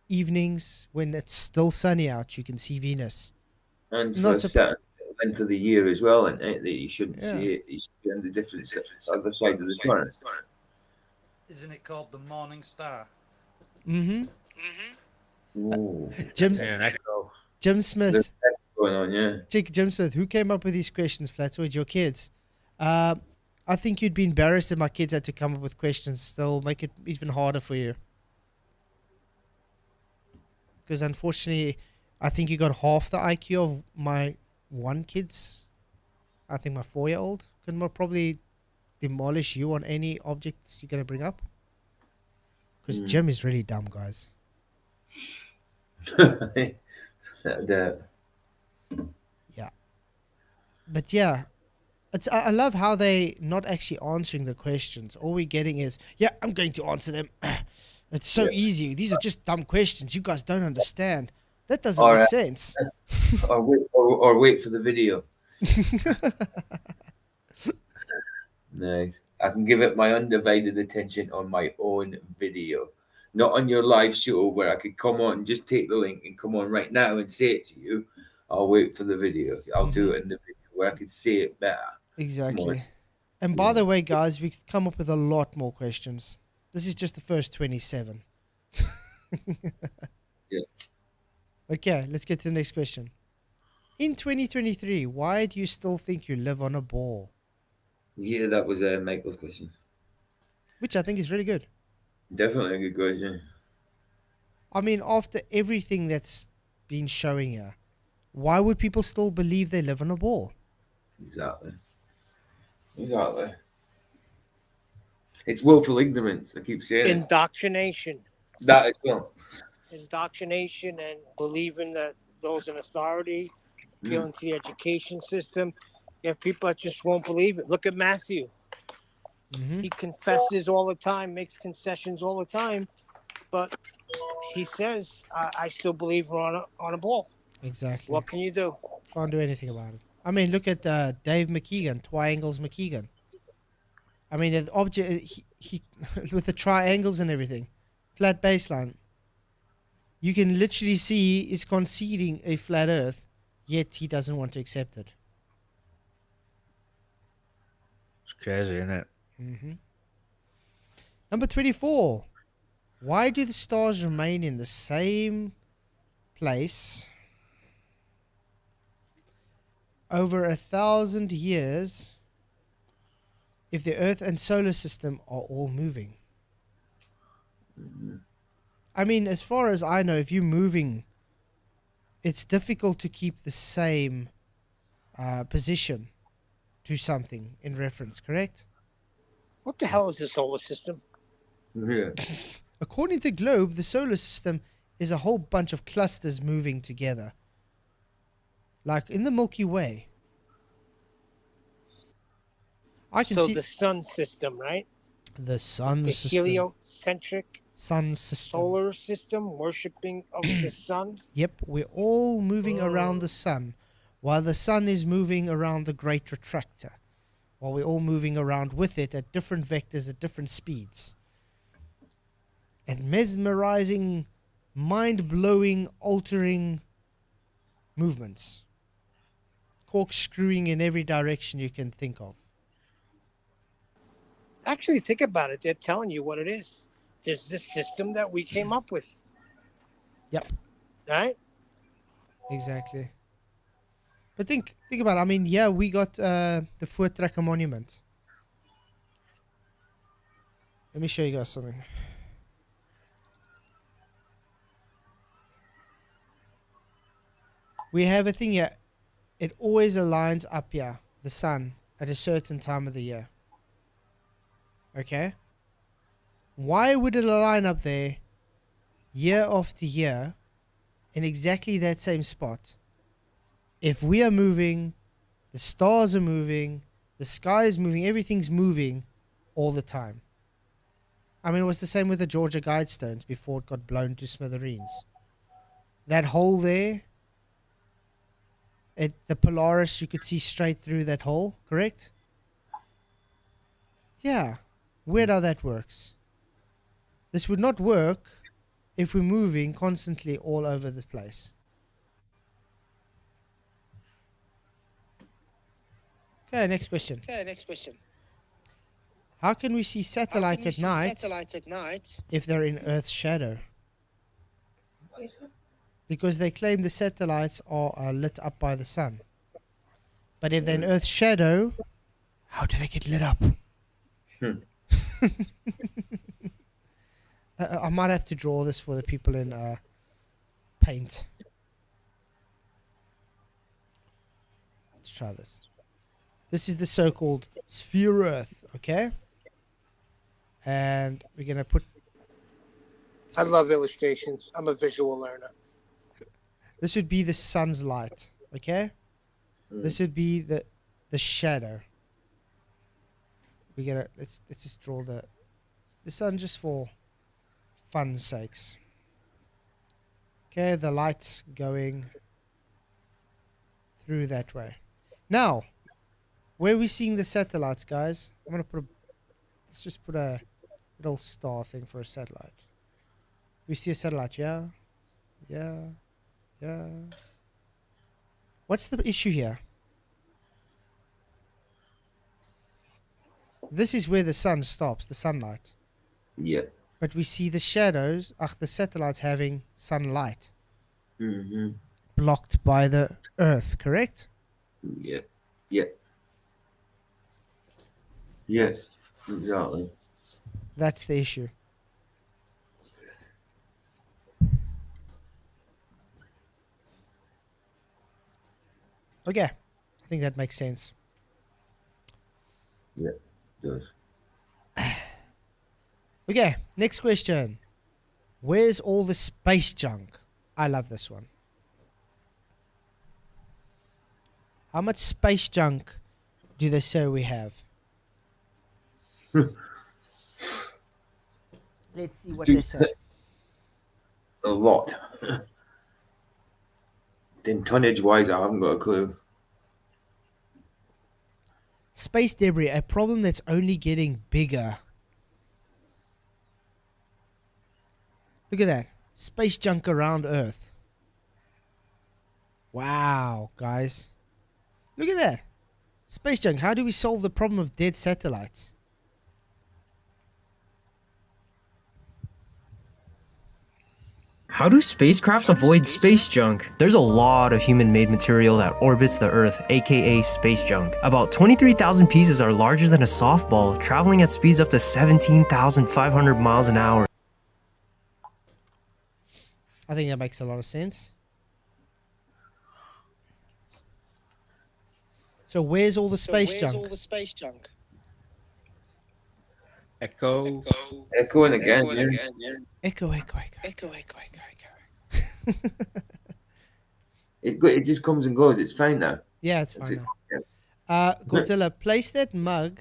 evenings, when it's still sunny out, you can see Venus. And It's for not a certain length of the year as well, and that you shouldn't Yeah. see it. You should be on the different other side of the sun. Isn't it called the morning star? Mm-hmm. Ooh. Jim There's Smith. that going on, yeah. Jim Smith, who came up with these questions, Flatzoid? Your kids. I think you'd be embarrassed if my kids had to come up with questions. They'll make it even harder for you. Because unfortunately, I think you got half the IQ of my one kid's. I think my 4-year-old can probably demolish you on any objects you're going to bring up. Because Jim is really dumb, guys. Yeah. But yeah, I love how they not actually answering the questions. All we're getting is, yeah, I'm going to answer them. It's so easy. These are just dumb questions. You guys don't understand. That doesn't make sense. or wait for the video. Nice. I can give it my undivided attention on my own video, not on your live show where I could come on and just take the link and come on right now and say it to you. I'll wait for the video. I'll do it in the video where I could say it better. Exactly. More. And by the way, guys, we could come up with a lot more questions. This is just the first 27. Yeah. Okay, let's get to the next question. In 2023, why do you still think you live on a ball? Yeah, that was Michael's question. Which I think is really good. Definitely a good question. I mean, after everything that's been showing here, why would people still believe they live on a ball? Exactly. It's willful ignorance. I keep saying Indoctrination. that as well. Indoctrination and believing that those in authority, appealing to the education system. If people that just won't believe it. Look at Matthew. He confesses all the time, makes concessions all the time, but he says, I still believe we're on a ball. Exactly. What can you do? Can't do anything about it. I mean, look at Dave McKeegan, Triangles McKeegan. I mean, the object he with the triangles and everything, flat baseline. You can literally see is conceding a flat Earth, yet he doesn't want to accept it. It's crazy, isn't it? Number 24. Why do the stars remain in the same place over 1,000 years if the Earth and solar system are all moving? I mean, as far as I know, if you're moving, it's difficult to keep the same position to something in reference, correct? What the hell is the solar system? Yeah. According to the globe, the solar system is a whole bunch of clusters moving together. Like in the Milky Way. I can see the sun system, right? the sun The system. heliocentric Sun system. solar system, worshipping of the sun. Yep, we're all moving around the sun, while the sun is moving around the great retractor, while we're all moving around with it at different vectors at different speeds. And mesmerizing mind-blowing, altering movements. Corkscrewing in every direction you can think of. Actually, think about it. They're telling you what it is. There's this system that we came up with. Yep. Right? Exactly. But think about it. I mean, yeah, we got the Voortrekker Monument. Let me show you guys something. We have a thing here. It always aligns up here, the sun, at a certain time of the year. Okay? Why would it align up there year after year in exactly that same spot? If we are moving, the stars are moving, the sky is moving, everything's moving all the time. I mean, it was the same with the Georgia Guidestones before it got blown to smithereens. That hole there, the Polaris, you could see straight through that hole, correct? Yeah. Weird how that works. This would not work if we're moving constantly all over the place. Okay, next question. How can we see satellites at night if they're in Earth's shadow? Because they claim the satellites are lit up by the sun. But if they're in Earth's shadow, how do they get lit up? I might have to draw this for the people in Paint. Let's try this. This is the so-called sphere Earth, okay? And we're going to put... I love illustrations. I'm a visual learner. This would be the sun's light, okay? This would be the shadow. We're gonna let's just draw the sun just for fun's sakes. Okay, the light going through that way. Now, where are we seeing the satellites, guys? I'm gonna let's just put a little star thing for a satellite. We see a satellite, yeah. What's the issue here? This is where the sun stops, the sunlight. Yeah. But we see the shadows, the satellites having sunlight. Mm-hmm. Blocked by the Earth, correct? Yeah. Yeah. Yes, exactly. That's the issue. Okay, I think that makes sense. Yeah, it does. Okay, next question. Where's all the space junk? I love this one. How much space junk do they say we have? Let's see what they say. A lot. Then tonnage-wise, I haven't got a clue. Space debris, a problem that's only getting bigger. Look at that. Space junk around Earth. Wow, guys. Look at that. Space junk. How do we solve the problem of dead satellites? How do spacecrafts avoid space junk? There's a lot of human-made material that orbits the Earth, aka space junk. About 23,000 pieces are larger than a softball, traveling at speeds up to 17,500 miles an hour. I think that makes a lot of sense. So where's all the space junk? Echo. Echoing again. Yeah. Echo. It just comes and goes. It's fine now. Yeah, it's fine now. Godzilla, place that mug.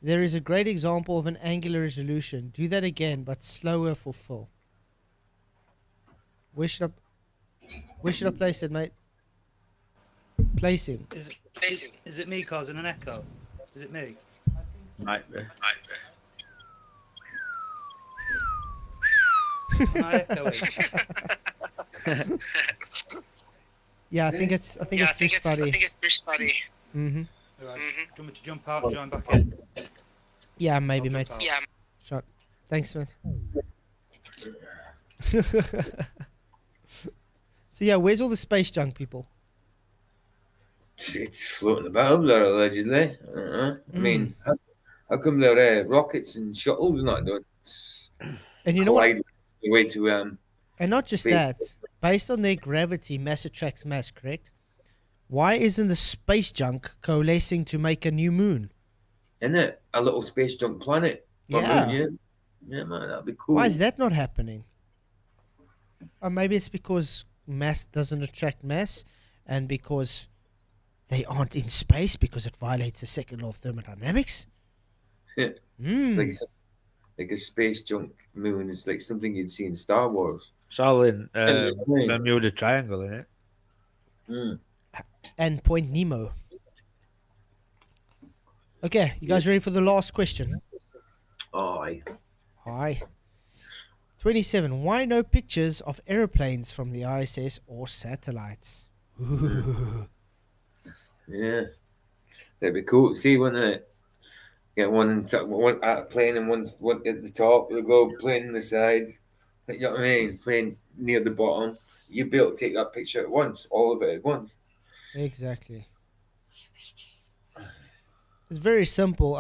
There is a great example of an angular resolution. Do that again, but slower for full. Where should I place it, mate? Placing. Is it me causing an echo? Is it me? Might be. Am I echoing? Yeah, I think it's through Spuddy. Mm-hmm. Right. Do you want me to jump out and join back in? Yeah, maybe, I'll mate. jump out. Shot. Thanks, mate. So yeah, where's all the space junk, people? It's floating about there allegedly. I don't know. I mean, how come there are rockets and shuttles and that don't And you know what? collide the way to And not just space? that, based on their gravity, mass attracts mass, correct? Why isn't the space junk coalescing to make a new moon? Isn't it a little space junk planet? Or Yeah. moon, yeah, man, that'd be cool. Why is that not happening? Or maybe it's because mass doesn't attract mass, and because they aren't in space because it violates the second law of thermodynamics. Like a space junk moon is like something you'd see in Star Wars. It's all in Bermuda Triangle, isn't it? And Point Nemo. Okay, you guys ready for the last question? Aye. Aye. 27. Why no pictures of aeroplanes from the ISS or satellites? Ooh. Yeah, that'd be cool to see, wouldn't it? Get one at a plane and one at the top of the globe, plane on the sides. You know what I mean? Plane near the bottom. You'd be able to take that picture at once, all of it at once. Exactly. It's very simple.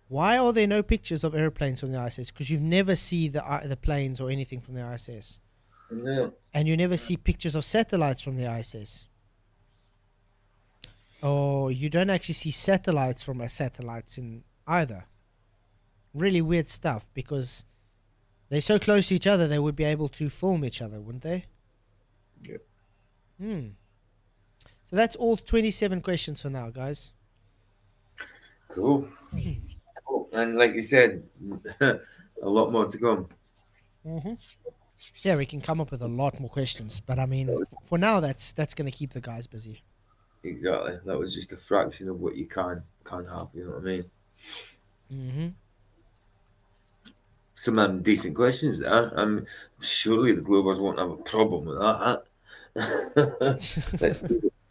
Why are there no pictures of airplanes from the ISS? Because you never see the planes or anything from the ISS. No. And you never see pictures of satellites from the ISS. Or you don't actually see satellites from satellites in either. Really weird stuff, because they're so close to each other, they would be able to film each other, wouldn't they? Yeah. So that's all 27 questions for now, guys. Cool. Cool. And like you said, a lot more to come. Yeah, we can come up with a lot more questions, but I mean, for now, that's going to keep the guys busy. Exactly. That was just a fraction of what you can't have. You know what I mean? Some of them decent questions there. Surely the Globers won't have a problem with that.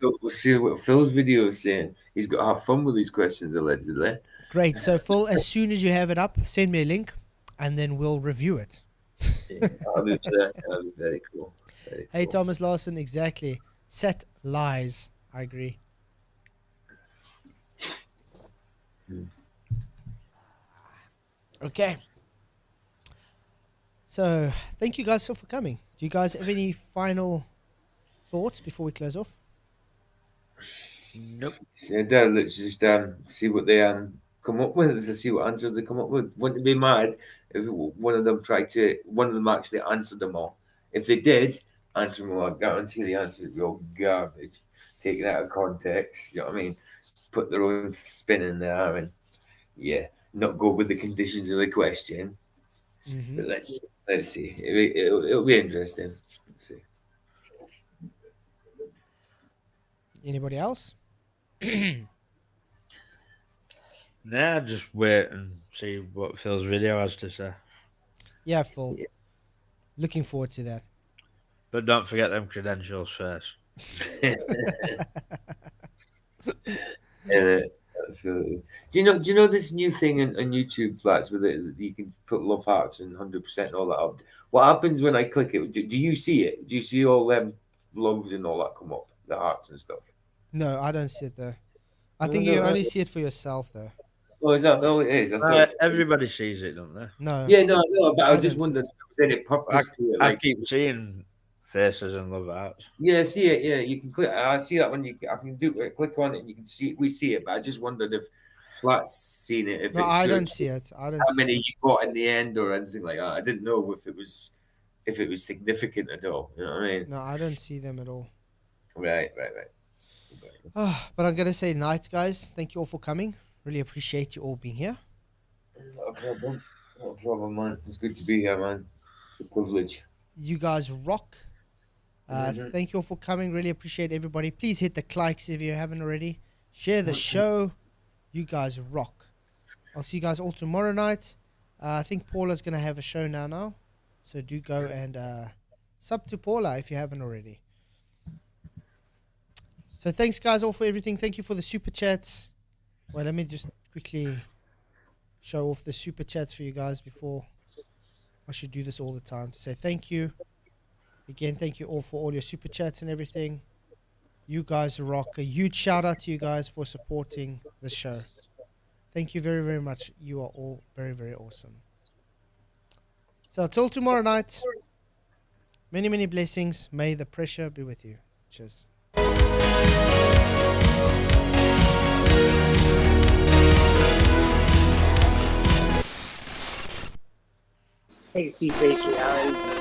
We'll see what Phil's video is saying. He's got to have fun with these questions, allegedly. Great. So, Phil, as soon as you have it up, send me a link, and then we'll review it. That'll be very cool. Very Hey, cool. Thomas Larson, exactly. Set lies. I agree. Okay. So, thank you guys for coming. Do you guys have any final thoughts before we close off? Nope. So, let's just see what they come up with. Let's see what answers they come up with. Wouldn't it be mad if one of them actually answered them all? If they did answer them all, I guarantee the answers would be all garbage, taken out of context. You know what I mean? Put their own spin in there and not go with the conditions of the question. But let's see. It'll be interesting. Let's see. Anybody else? Nah, just wait and see what Phil's video has to say. Yeah, Phil. Yeah. Looking forward to that. But don't forget them credentials first. Absolutely. Do you know this new thing on YouTube, Flats, where you can put love hearts and 100% and all that up? What happens when I click it? Do you see it? Do you see all them loves and all that come up, the hearts and stuff? No, I don't see it though. I think you can only see it for yourself though. Oh, is that all it is? I thought everybody sees it, don't they? No. Yeah, no, but I was just wondering if there was any purpose to it. I keep seeing faces and love hearts. Yeah, see it. Yeah, you can click. I see that when I can do it. Click on it and you can see it. We see it, but I just wondered if Flat's seen it. If no, I don't see it. I don't. How many you got in the end or anything like that? I didn't know if it was significant at all. You know what I mean? No, I don't see them at all. Right. But I'm gonna say night, guys. Thank you all for coming. Really appreciate you all being here. No problem, man. It's good to be here, man. It's a privilege. You guys rock. Thank you all for coming. Really appreciate everybody. Please hit the likes if you haven't already. Share the show. You guys rock. I'll see you guys all tomorrow night. I think Paula's going to have a show now. So do go and sub to Paula if you haven't already. So thanks, guys, all for everything. Thank you for the super chats. Well, let me just quickly show off the super chats for you guys before. I should do this all the time to say thank you. Again, thank you all for all your super chats and everything. You guys rock. A huge shout out to you guys for supporting the show. Thank you very, very much. You are all very, very awesome. So till tomorrow night, many, many blessings. May the pressure be with you. Cheers. AC-based reality.